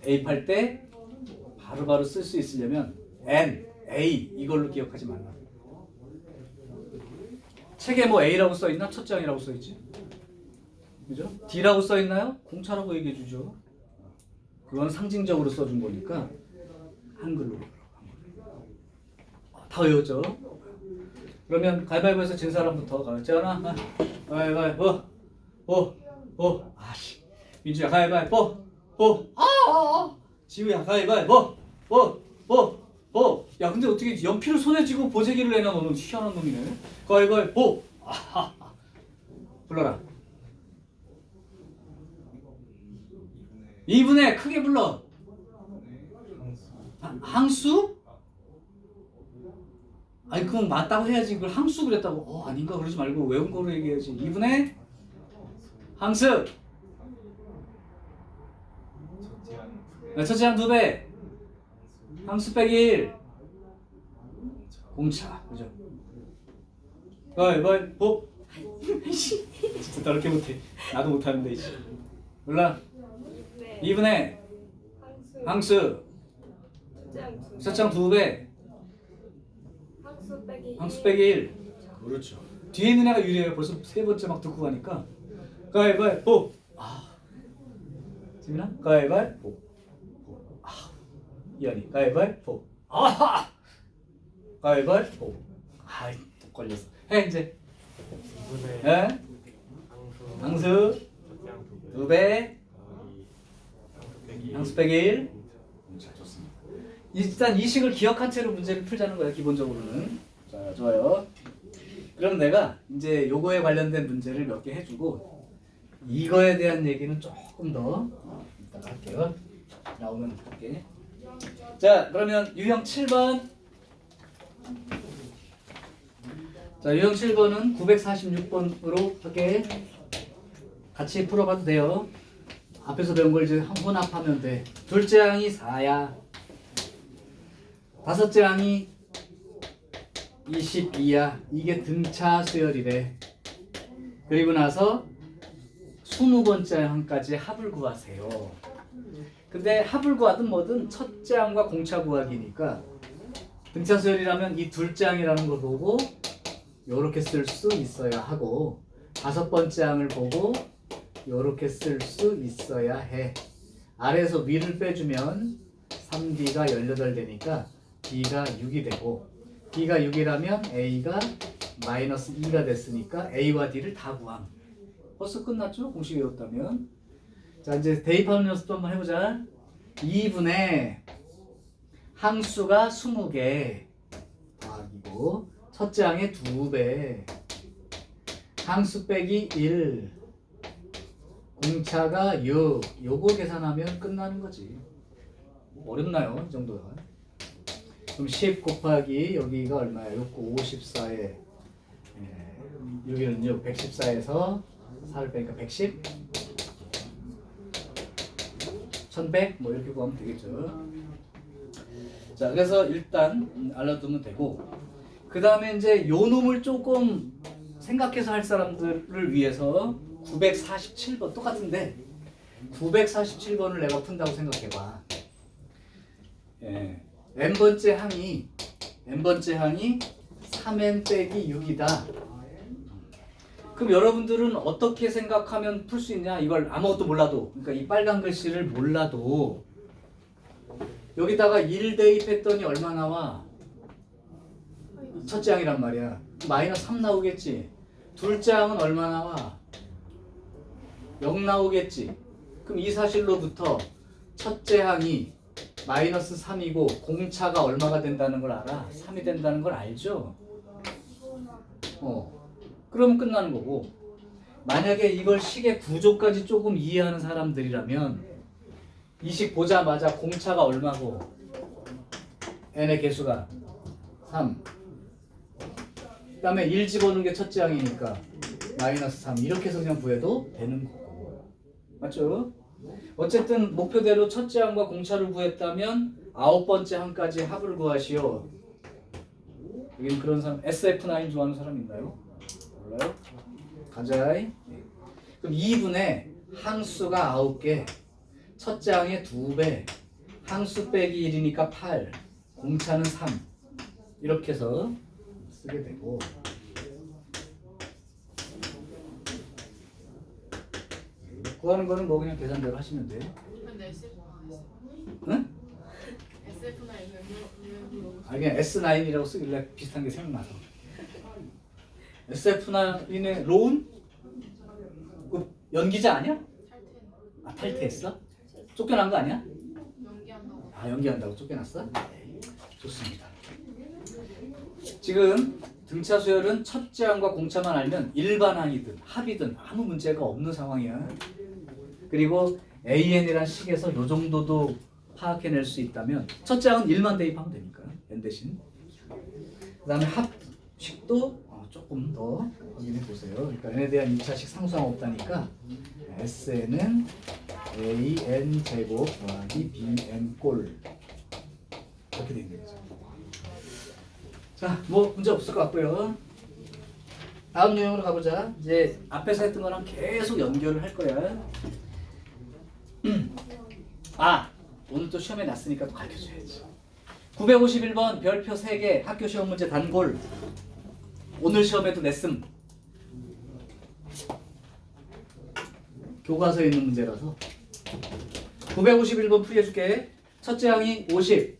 대입할 때 바로바로 쓸 수 있으려면 N, A 이걸로 기억하지 말라. 책에 뭐 A라고 써있나? 첫째 항이라고 써있지? 그죠? D라고 써있나요? 공차라고 얘기해주죠. 그건 상징적으로 써준 거니까 한글로. 다 외웠죠? 그러면 가위바위보에서 진 사람부터 가르쳐나. 가위바위보. 아씨. 민주야 가위바위보. 지우야 가위바위보. 야 근데 어떻게 연필을 손에 쥐고 보재기를 내나 너는 희한한 놈이네. 가위바위보. 불러라. 2분의 크게 불러. 항수? 아니 그건 맞다고 해야지. 그걸 항수 그랬다고 아닌가 그러지 말고 외운 거로 얘기해야지. 2분의 항수. 첫째 항 2배 항수 빼기 1 공차. 그죠? 가위바위보. 진짜 더럽게 못해. 나도 못하는데 이씨. 몰라. 네. 2분의 항수 첫째 항 2배 항수 빼기 1. 그렇죠. 뒤에 있는 애가 유리해요. 벌써 세 번째 막 듣고 가니까. 가위바위보. 재민아? 가위바위보. 이한이 가위바위보. 가위바위보. 아이 또 걸렸어. 해 이제. 예? 항수 2배 항수 빼기 1. 자, 좋습니다. 일단 이 식을 기억한 채로 문제를 풀자는 거야 기본적으로는. 자, 좋아요. 그럼 내가 이제 요거에 관련된 문제를 몇 개 해주고 이거에 대한 얘기는 조금 더 이따가 할게요. 나오면 할게. 자, 그러면 유형 7번. 자, 유형 7번은 946번으로 할게. 같이 풀어봐도 돼요. 앞에서 배운 걸 이제 혼합하면 돼. 둘째 항이 4야. 다섯째 항이 22야. 이게 등차 수열이래. 그리고 나서 20번째 항까지 합을 구하세요. 근데 합을 구하든 뭐든 첫째 항과 공차 구하기니까 등차 수열이라면 이 둘째 항이라는 걸 보고 요렇게 쓸 수 있어야 하고 다섯 번째 항을 보고 요렇게 쓸 수 있어야 해. 아래에서 위를 빼주면 3D가 18되니까 D가 6이 되고 D가 6이라면 A가 마이너스 2가 됐으니까 A와 D를 다 구함. 벌써 끝났죠? 공식 외웠다면. 자, 이제 대입하는 연습도 한번 해보자. 2분의 항수가 20개 더하기고 첫째 항의 2배 항수 빼기 1 공차가 요거 계산하면 끝나는 거지. 어렵나요? 이 정도가. 그럼 10 곱하기 여기가 얼마야? 요거 54에 여기는요 114에서 4를 빼니까 110 1100 뭐 이렇게 구하면 되겠죠. 자, 그래서 일단 알아두면 되고, 그 다음에 이제 요 놈을 조금 생각해서 할 사람들을 위해서 947번 똑같은데 947번을 내가 푼다고 생각해봐. 예, n번째 항이 3n 빼기 6이다. 그럼 여러분들은 어떻게 생각하면 풀 수 있냐? 이걸 아무것도 몰라도, 그러니까 이 빨간 글씨를 몰라도 여기다가 1 대입했더니 얼마 나와? 첫째 항이란 말이야. 마이너스 3 나오겠지. 둘째 항은 얼마 나와? 0 나오겠지. 그럼 이 사실로부터 첫째 항이 마이너스 3이고 공차가 얼마가 된다는 걸 알아? 3이 된다는 걸 알죠? 그러면 끝나는 거고, 만약에 이걸 식의 구조까지 조금 이해하는 사람들이라면 이 식 보자마자 공차가 얼마고 n의 개수가 3, 그 다음에 1 집어넣은 게 첫째 항이니까 마이너스 3 이렇게 해서 그냥 구해도 되는 거고, 맞죠? 어쨌든 목표대로 첫째 항과 공차를 구했다면 9번째 항까지 합을 구하시오. 여기는 그런 사람, SF9 좋아하는 사람 있나요? 몰라요? 가자. 그럼 2분의 항수가 9개, 첫째 항의 2배, 항수 빼기 1이니까 8, 공차는 3 이렇게 해서 쓰게 되고, 구하는 거는 뭐 그냥 계산대로 하시면 돼. 근데 응? SF나 이거 그냥 S9이라고 쓰길래 비슷한 게 생각나서. SF9의 로운? 그 연기자 아니야? 아, 탈퇴했어? 쫓겨난 거 아니야? 연기한다고. 아, 연기한다고 쫓겨났어? 좋습니다. 지금 등차 수열은 첫째 항과 공차만 알면 일반항이든 합이든 아무 문제가 없는 상황이야. 그리고 AN이란 식에서 요 정도도 파악해낼 수 있다면 첫째 항은 1만 대입하면 되니까 n 대신. 그 다음에 합식도 조금 더 확인해 보세요. 그러니까 n에 대한 2차식 상수항 없다니까 SN은 AN 제곱 더하기 BN 꼴 이렇게 되는 거죠. 자, 뭐 문제 없을 것 같고요. 다음 유형으로 가보자. 이제 앞에서 했던 거랑 계속 연결을 할 거야. 아, 오늘 또 시험에 났으니까 또 가르쳐줘야지. 951번 별표 3개 학교 시험 문제 단골. 오늘 시험에도 냈음. 교과서에 있는 문제라서. 951번 풀이해줄게. 첫째 항이 50.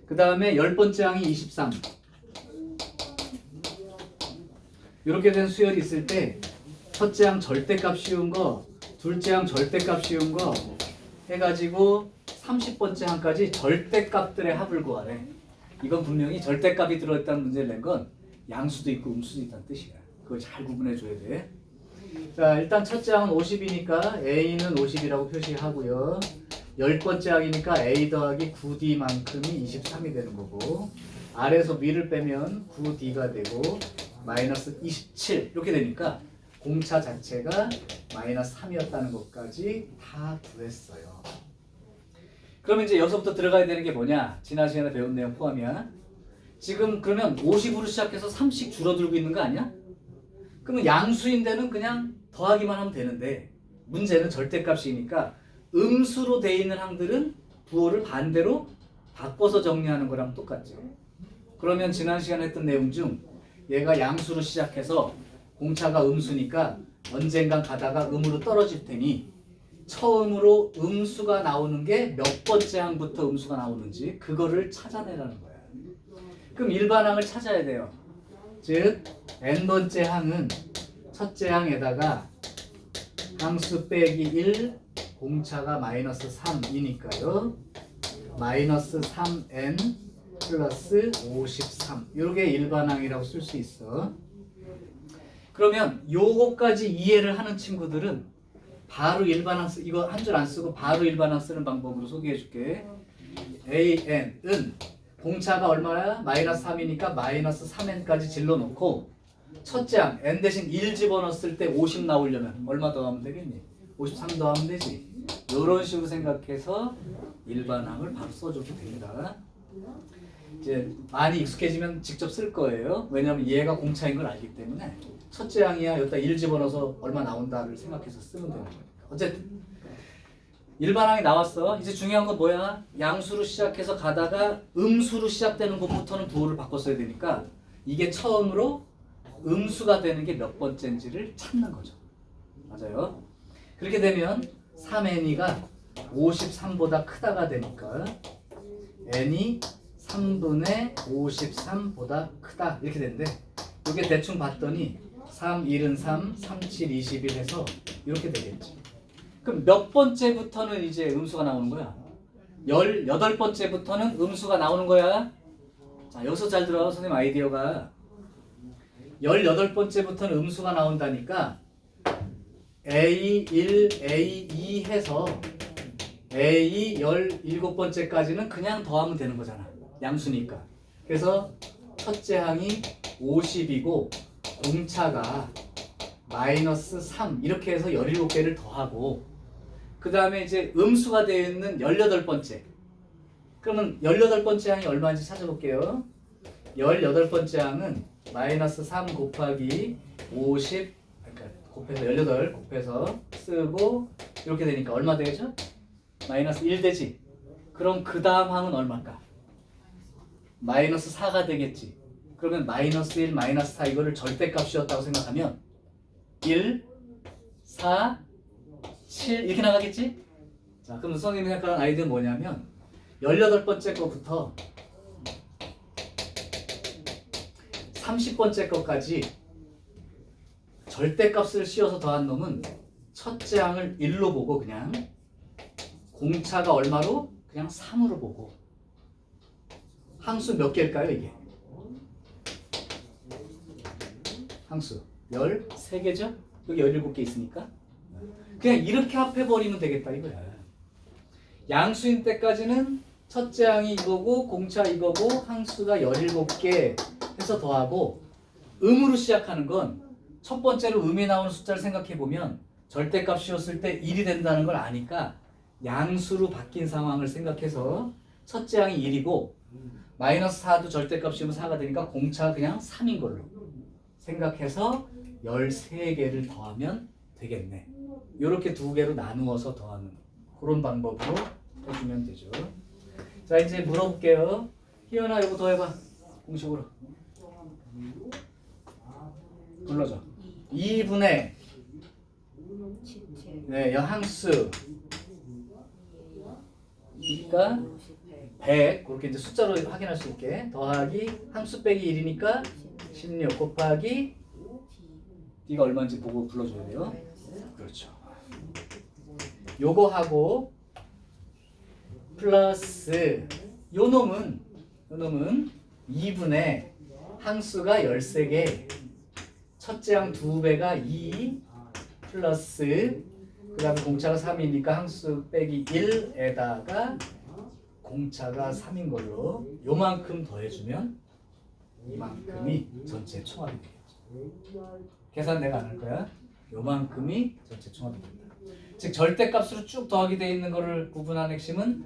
그 다음에 10번째 항이 23. 이렇게 된 수열이 있을 때 첫째 항 절대값 씌운 거, 둘째 항 절대값 씌운 거 해가지고 30번째 항까지 절대값들의 합을 구하래. 이건 분명히 절대값이 들어있다는 문제를 낸 건 양수도 있고 음수도 있다는 뜻이야. 그걸 잘 구분해 줘야 돼. 자, 일단 첫째 항은 50이니까 A는 50이라고 표시하고요. 10번째 항이니까 A 더하기 9D만큼이 23이 되는 거고, 아래에서 위를 빼면 9D가 되고 마이너스 27 이렇게 되니까 공차 자체가 마이너스 3이었다는 것까지 다 구했어요. 그러면 이제 여기서부터 들어가야 되는 게 뭐냐? 지난 시간에 배운 내용 포함이야. 지금 그러면 50으로 시작해서 3씩 줄어들고 있는 거 아니야? 그러면 양수인 데는 그냥 더하기만 하면 되는데 문제는 절대값이니까 음수로 돼 있는 항들은 부호를 반대로 바꿔서 정리하는 거랑 똑같죠. 그러면 지난 시간에 했던 내용 중 얘가 양수로 시작해서 공차가 음수니까 언젠간 가다가 음으로 떨어질 테니 처음으로 음수가 나오는 게 몇 번째 항부터 음수가 나오는지 그거를 찾아내라는 거야. 그럼 일반항을 찾아야 돼요. 즉 n번째 항은 첫째 항에다가 항수 빼기 1 공차가 마이너스 3이니까요. 마이너스 3n 플러스 53 이게 일반항이라고 쓸 수 있어. 그러면 요거까지 이해를 하는 친구들은 바로 일반항 이거 한 줄 안 쓰고 바로 일반항 쓰는 방법으로 소개해 줄게. AN은 공차가 얼마야? 마이너스 3이니까 마이너스 3n까지 질러 놓고 첫째 항 n 대신 1 집어넣었을 때 50 나오려면 얼마 더하면 되겠니? 53 더하면 되지. 이런 식으로 생각해서 일반항을 바로 써줘도 됩니다. 이제 많이 익숙해지면 직접 쓸 거예요. 왜냐하면 얘가 공차인 걸 알기 때문에 첫째 항이야 여기다 1 집어넣어서 얼마 나온다를 생각해서 쓰면 되는 거니까. 어쨌든 일반항이 나왔어. 이제 중요한 건 뭐야? 양수로 시작해서 가다가 음수로 시작되는 것부터는 부호를 바꿔 써야 되니까 이게 처음으로 음수가 되는 게 몇 번째인지를 찾는 거죠. 맞아요. 그렇게 되면 3n이가 53보다 크다가 되니까 n이 3분의 53보다 크다 이렇게 되는데 이게 대충 봤더니 3, 1은 3, 3, 7, 21 해서 이렇게 되겠지. 그럼 몇 번째부터는 이제 음수가 나오는 거야? 18번째부터는 음수가 나오는 거야. 자, 여기서 잘 들어. 선생님 아이디어가 18번째부터는 음수가 나온다니까 A1, A2 해서 A 17번째까지는 그냥 더하면 되는 거잖아. 양수니까. 그래서 첫째 항이 50이고 공차가 마이너스 3 이렇게 해서 17개를 더하고 그 다음에 이제 음수가 되어 있는 18번째. 그러면 18번째 항이 얼마인지 찾아볼게요. 18번째 항은 마이너스 3 곱하기 50 그러니까 곱해서 18 곱해서 쓰고 이렇게 되니까 얼마 되죠? 마이너스 1 되지. 그럼 그 다음 항은 얼마일까? 마이너스 4가 되겠지. 그러면 마이너스 1, 마이너스 4 이거를 절대값이었다고 생각하면 1, 4, 7 이렇게 나가겠지? 자, 그럼 선생님이 생각하는 아이디어는 뭐냐면 18번째 거부터 30번째 거까지 절대값을 씌워서 더한 놈은 첫째 항을 1로 보고 그냥 공차가 얼마로? 그냥 3으로 보고 항수 몇 개일까요 이게? 항수 13개죠? 여기 17개 있으니까 그냥 이렇게 합해버리면 되겠다 이거야. 양수인 때까지는 첫째 항이 이거고 공차 이거고 항수가 17개 해서 더하고 음으로 시작하는 건 첫 번째로 음이 나오는 숫자를 생각해보면 절대값 씌웠을 때 1이 된다는 걸 아니까 양수로 바뀐 상황을 생각해서 첫째 항이 1이고 마이너스 4도 절대값 씌우면 4가 되니까 공차가 그냥 3인 걸로 생각해서 13개를 더하면 되겠네. 이렇게 두 개로 나누어서 더하는 그런 방법으로 해주면 되죠. 자, 이제 물어볼게요. 희연아 이거 더해봐. 공식으로 불러줘. 2분의 네, 여항수 그러니까 100 그렇게 이제 숫자로 확인할 수 있게 더하기 항수 빼기 1이니까 16 곱하기 D가 얼마인지 보고 불러줘야 돼요. 그렇죠. 요거 하고 플러스 요 놈은 2분의 항수가 13개 첫째 항 2배가 2 플러스 그 다음에 공차가 3이니까 항수 빼기 1에다가 공차가 3인 걸로 요만큼 더해주면 이만큼이 전체 총합이 되겠죠. 계산 내가 안 할 거야. 요만큼이 전체 총합이 된다. 즉 절대값으로 쭉 더하게 되어 있는 거를 구분하는 핵심은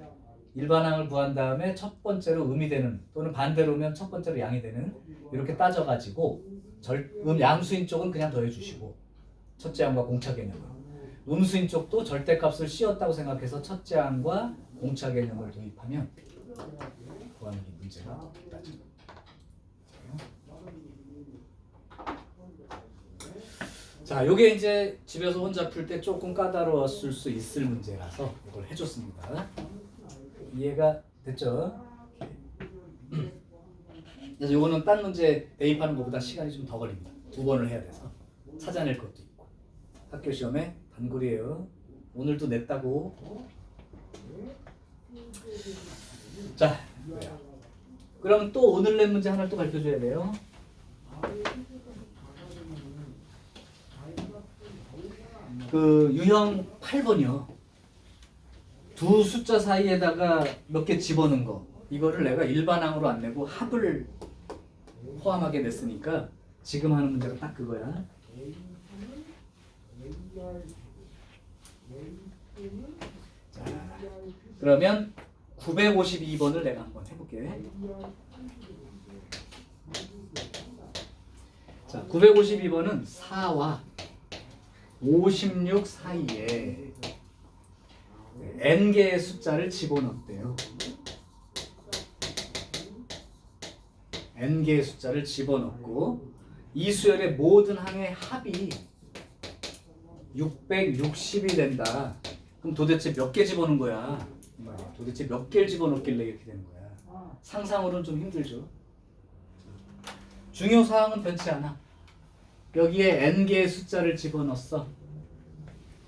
일반항을 구한 다음에 첫 번째로 음이 되는 또는 반대로면 첫 번째로 양이 되는 이렇게 따져가지고 양수인 쪽은 그냥 더해주시고 첫째 항과 공차 개념을 음수인 쪽도 절대값을 씌웠다고 생각해서 첫째 항과 공차 개념을 도입하면 구하는 게 문제가 없다죠. 자, 요게 이제 집에서 혼자 풀 때 조금 까다로웠을 수 있을 문제라서 이걸 해줬습니다. 이해가 됐죠? 그래서 요거는 딴 문제 대입하는 것보다 시간이 좀 더 걸립니다. 2번을 해야 돼서 찾아낼 것도 있고 학교 시험에 단골이에요. 오늘도 냈다고. 자, 그럼 또 오늘 낸 문제 하나를 또 가르쳐줘야 돼요. 그 유형 8번이요. 두 숫자 사이에다가 몇 개 집어넣은 거. 이거를 내가 일반항으로 안 내고 합을 포함하게 냈으니까 지금 하는 문제가 딱 그거야. 자, 그러면 952번을 내가 한번 해볼게. 자, 952번은 4와 56 사이에 n개의 숫자를 집어넣었대요. n개의 숫자를 집어넣고 이 수열의 모든 항의 합이 660이 된다. 그럼 도대체 몇 개 집어넣은 거야? 도대체 몇 개를 집어넣길래 이렇게 되는 거야? 상상으로는 좀 힘들죠. 중요 사항은 변치 않아. 여기에 n개의 숫자를 집어넣었어.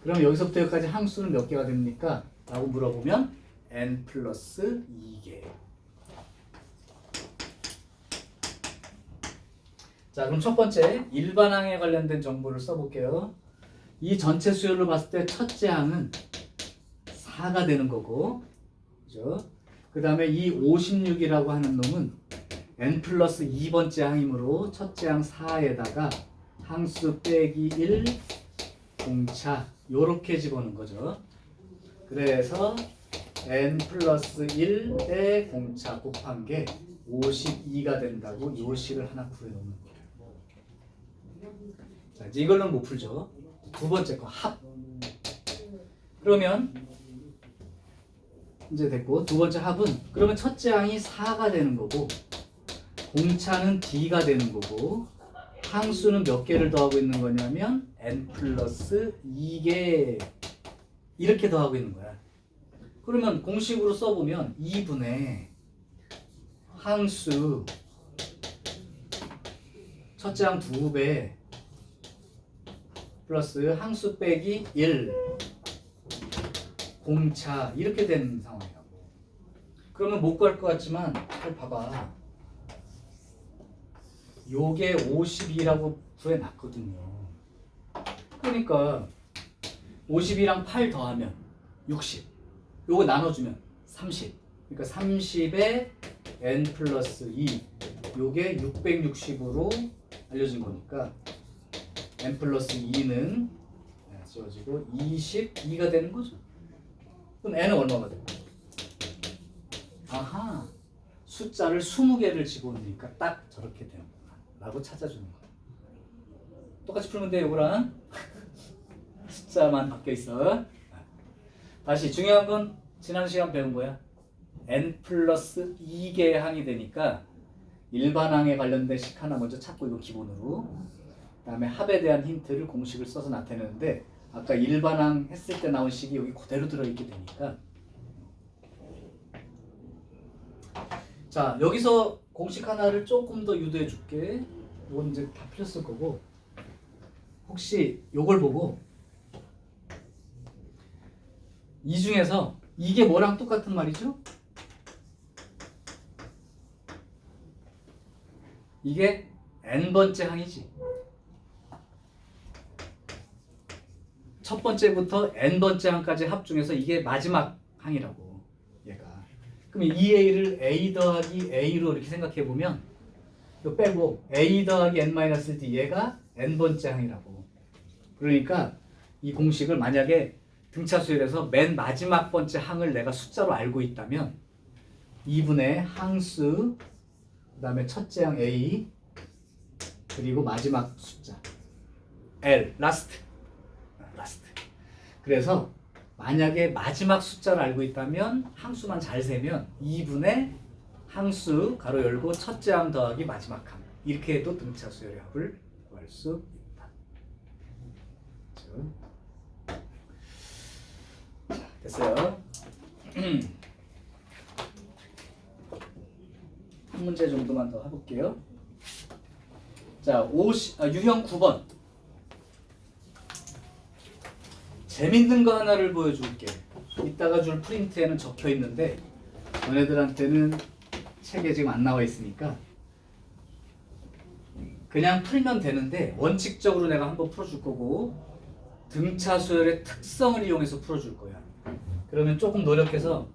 그럼 여기서부터 여기까지 함수는 몇 개가 됩니까? 라고 물어보면 n 플러스 2개. 자, 그럼 첫 번째 일반항에 관련된 정보를 써볼게요. 이 전체 수열로 봤을 때 첫째 항은 4가 되는 거고, 그죠? 그 다음에 이 56이라고 하는 놈은 n 플러스 2번째 항이므로 첫째 항 4에다가 항수 빼기 1 공차 요렇게 집어넣은 거죠. 그래서 n 플러스 1의 공차 곱한 게 52가 된다고 요 식을 하나 구해놓는 거예요. 자, 이제 이걸로는 못 풀죠. 두 번째 거 합. 그러면 이제 됐고, 두 번째 합은 그러면 첫째 항이 4가 되는 거고 공차는 d가 되는 거고 항수는 몇 개를 더하고 있는 거냐면 n 플러스 2개 이렇게 더하고 있는 거야. 그러면 공식으로 써보면 2분의 항수 첫째 항 2배 플러스 항수 빼기 1 공차 이렇게 되는 상황이라고. 그러면 못 구할 것 같지만 잘 봐봐. 요게 52라고 구해놨거든요. 그러니까 52랑 8 더하면 60. 요거 나눠주면 30. 그러니까 30에 n 플러스 2. 요게 660으로 알려진 거니까 n 플러스 2는 지워지고 22가 되는 거죠. 그럼 n은 얼마가 돼요? 아하, 숫자를 20개를 집어넣으니까 딱 저렇게 되는구나 라고 찾아주는 거예요. 똑같이 풀면 돼. 요거랑 숫자만 바뀌어 있어. 다시 중요한 건 지난 시간 배운 거야. n 플러스 2개의 항이 되니까 일반항에 관련된 식 하나 먼저 찾고, 이거 기본으로. 그 다음에 합에 대한 힌트를 공식을 써서 나타내는데 아까 일반항 했을 때 나온 식이 여기 그대로 들어있게 되니까. 자, 여기서 공식 하나를 조금 더 유도해 줄게. 이건 이제 다 풀렸을 거고, 혹시 요걸 보고 이 중에서 이게 뭐랑 똑같은 말이죠? 이게 n번째 항이지. 첫 번째부터 n번째 항까지 합 중에서 이게 마지막 항이라고, 얘가. 그럼 2a를 a 더하기 a로 이렇게 생각해 보면 이거 빼고 a 더하기 n-d 얘가 n번째 항이라고. 그러니까 이 공식을 만약에 등차수열에서 맨 마지막 번째 항을 내가 숫자로 알고 있다면 2분의 항수, 그 다음에 첫째 항 a, 그리고 마지막 숫자 l, 라스트. 그래서 만약에 마지막 숫자를 알고 있다면 항수만 잘 세면 2분의 항수 가로 열고 첫째 항 더하기 마지막 항, 이렇게 해도 등차수열의 합을 구할 수 있다. 그렇죠? 자, 됐어요. 한 문제 정도만 더 해볼게요. 자, 유형 9번. 재밌는 거 하나를 보여줄게. 이따가 줄 프린트에는 적혀 있는데 너네들한테는 책에 지금 안 나와 있으니까 그냥 풀면 되는데 원칙적으로 내가 한번 풀어줄 거고, 등차 수열의 특성을 이용해서 풀어줄 거야. 그러면 조금 노력해서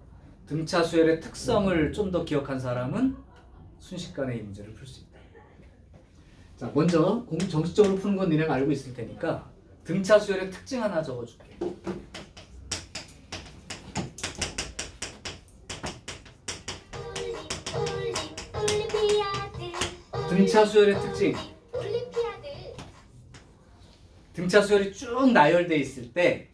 등차 수열의 특성을 좀 더 기억한 사람은 순식간에 이 문제를 풀 수 있다. 자, 먼저 정식적으로 푸는 건 니네가 알고 있을 테니까 등차 수열의 특징 하나 적어줄게. 등차 수열의 특징. 등차 수열이 쭉 나열돼 있을 때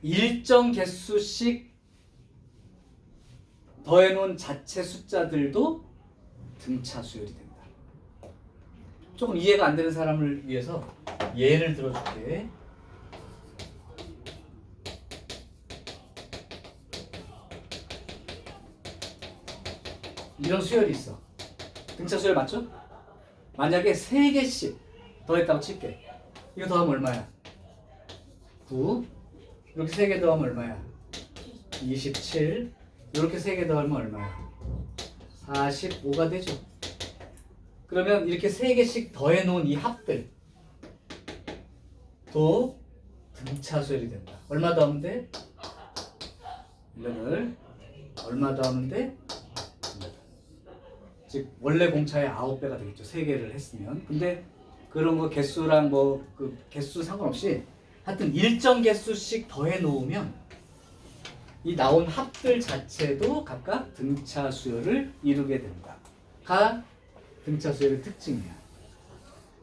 일정 개수씩 더해놓은 자체 숫자들도 등차 수열이 된다. 조금 이해가 안 되는 사람을 위해서 예를 들어줄게. 이런 수열이 있어. 등차 수열 맞죠? 만약에 3개씩 더했다고 칠게. 이거 더하면 얼마야? 9. 이렇게 3개 더하면 얼마야? 27. 이렇게 3개 더하면 얼마야? 45가 되죠. 그러면 이렇게 3개씩 더해놓은 이 합들 도 등차 수열이 된다. 얼마 더하면 돼? 1을 얼마 더하면 돼? 즉 원래 공차의 9배가 되겠죠. 3개를 했으면. 근데 그런 거 개수랑 뭐 그 개수 상관없이 하여튼 일정 개수씩 더해 놓으면 이 나온 합들 자체도 각각 등차 수열을 이루게 된다. 가 등차 수열의 특징이야.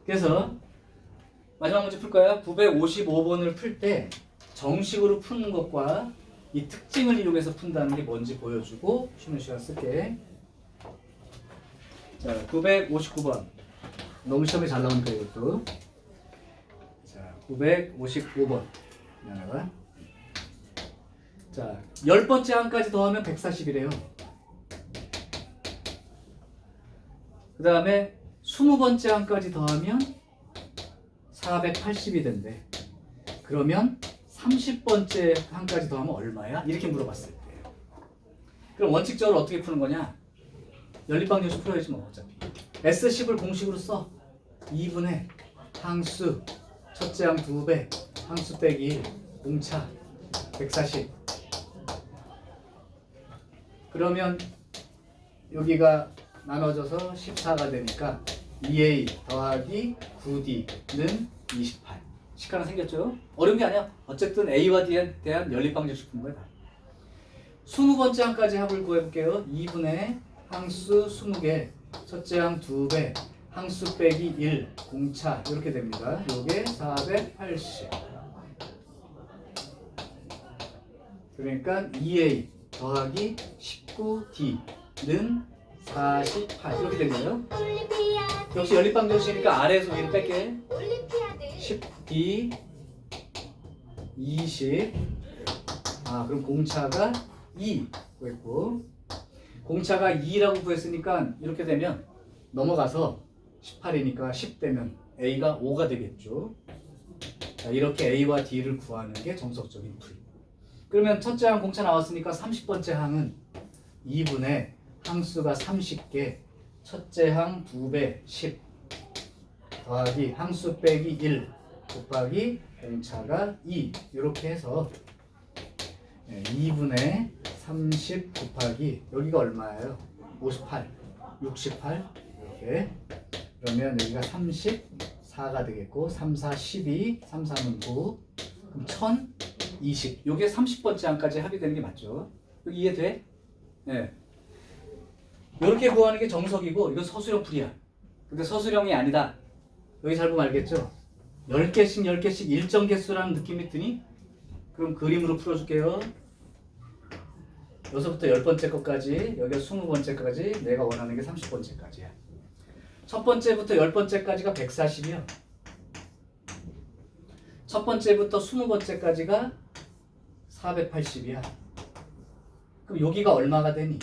그래서 마지막 문제 풀 거야. 955번을 풀 때 정식으로 푸는 것과 이 특징을 이용해서 푼다는 게 뭔지 보여주고 쉬는 시간 쓸게. 자, 959번. 너무 시험에 잘 나오니까 이것도. 자, 955번. 미안하다. 자, 10번째 항까지 더하면 140이래요. 그 다음에 20번째 항까지 더하면 480이 된대. 그러면 30번째 항까지 더하면 얼마야? 이렇게 물어봤을 때. 그럼 원칙적으로 어떻게 푸는 거냐? 연립방정식 풀어야지 뭐 어차피. S10을 공식으로 써. 2분의 항수 첫째 항 2배 항수 빼기 1 공차 140. 그러면 여기가 나눠져서 14가 되니까 2a 더하기 9d는 28. 식 하나 생겼죠? 어려운 게 아니야. 어쨌든 a와 d에 대한 연립방정식 푸는 거야. 20번째 항까지 합을 구해볼게요. 2분의 항수 20개 첫째 항 2배 항수 빼기 1 공차 이렇게 됩니다. 요게 480. 그러니까 2a 더하기 19d는 48 이렇게 되네요. 역시 연립방정식이니까 아래에서 위로 뺄게. 10d 20. 아 그럼 공차가 2 구했고 공차가 2라고 구했으니까 이렇게 되면 넘어가서 18이니까 10 되면 a가 5가 되겠죠. 자, 이렇게 a와 d를 구하는 게 정석적인 풀이. 그러면 첫째 항 공차 나왔으니까 30번째 항은 2분의 항수가 30개 첫째 항 2배 10 더하기 항수 빼기 1 곱하기 공차가 2 이렇게 해서 2분의 30 곱하기 여기가 얼마예요? 58 68 이렇게. 그러면 여기가 34가 되겠고 3, 4, 12 3, 3은 9 그럼 1020 요게 30번째 항까지 합의되는 게 맞죠? 여기 이해돼? 네. 이렇게 구하는 게 정석이고 이건 서술형 풀이야. 근데 서술형이 아니다. 여기 잘 보면 알겠죠? 10개씩 10개씩 일정 개수라는 느낌이 드니? 그럼 그림으로 풀어줄게요. 여기서부터 10번째 것까지 여기가 20번째까지 내가 원하는 게 30번째까지야. 첫 번째부터 10번째까지가 140이야. 첫 번째부터 20번째까지가 480이야. 그럼 여기가 얼마가 되니?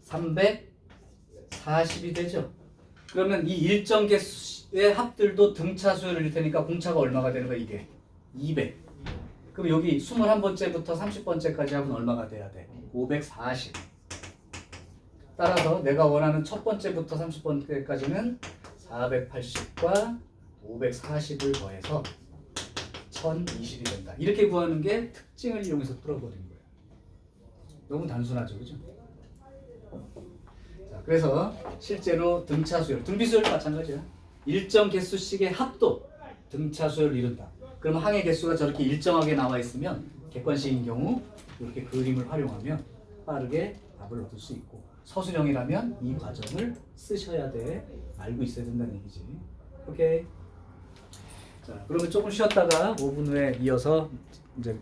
340이 되죠. 그러면 이 일정 개수의 합들도 등차 수열일 테니까 공차가 얼마가 되는 거야 이게? 200. 그럼 여기 21번째부터 30번째까지 하면 얼마가 돼야 돼? 540. 따라서 내가 원하는 첫 번째부터 30번째까지는 480과 540을 더해서 1020이 된다. 이렇게 구하는 게 특징을 이용해서 풀어버린 거예요. 너무 단순하죠, 그죠? 자, 그래서 실제로 등차 수열, 등비 수열도 마찬가지야. 일정 개수씩의 합도 등차 수열을 이룬다. 그럼 항의 개수가 저렇게 일정하게 나와 있으면 객관식인 경우 이렇게 그림을 활용하면 빠르게 답을 얻을 수 있고, 서술형이라면 이 과정을 쓰셔야 돼. 알고 있어야 된다는 얘기지. 오케이. 자, 그러면 조금 쉬었다가 5분 후에 이어서 이제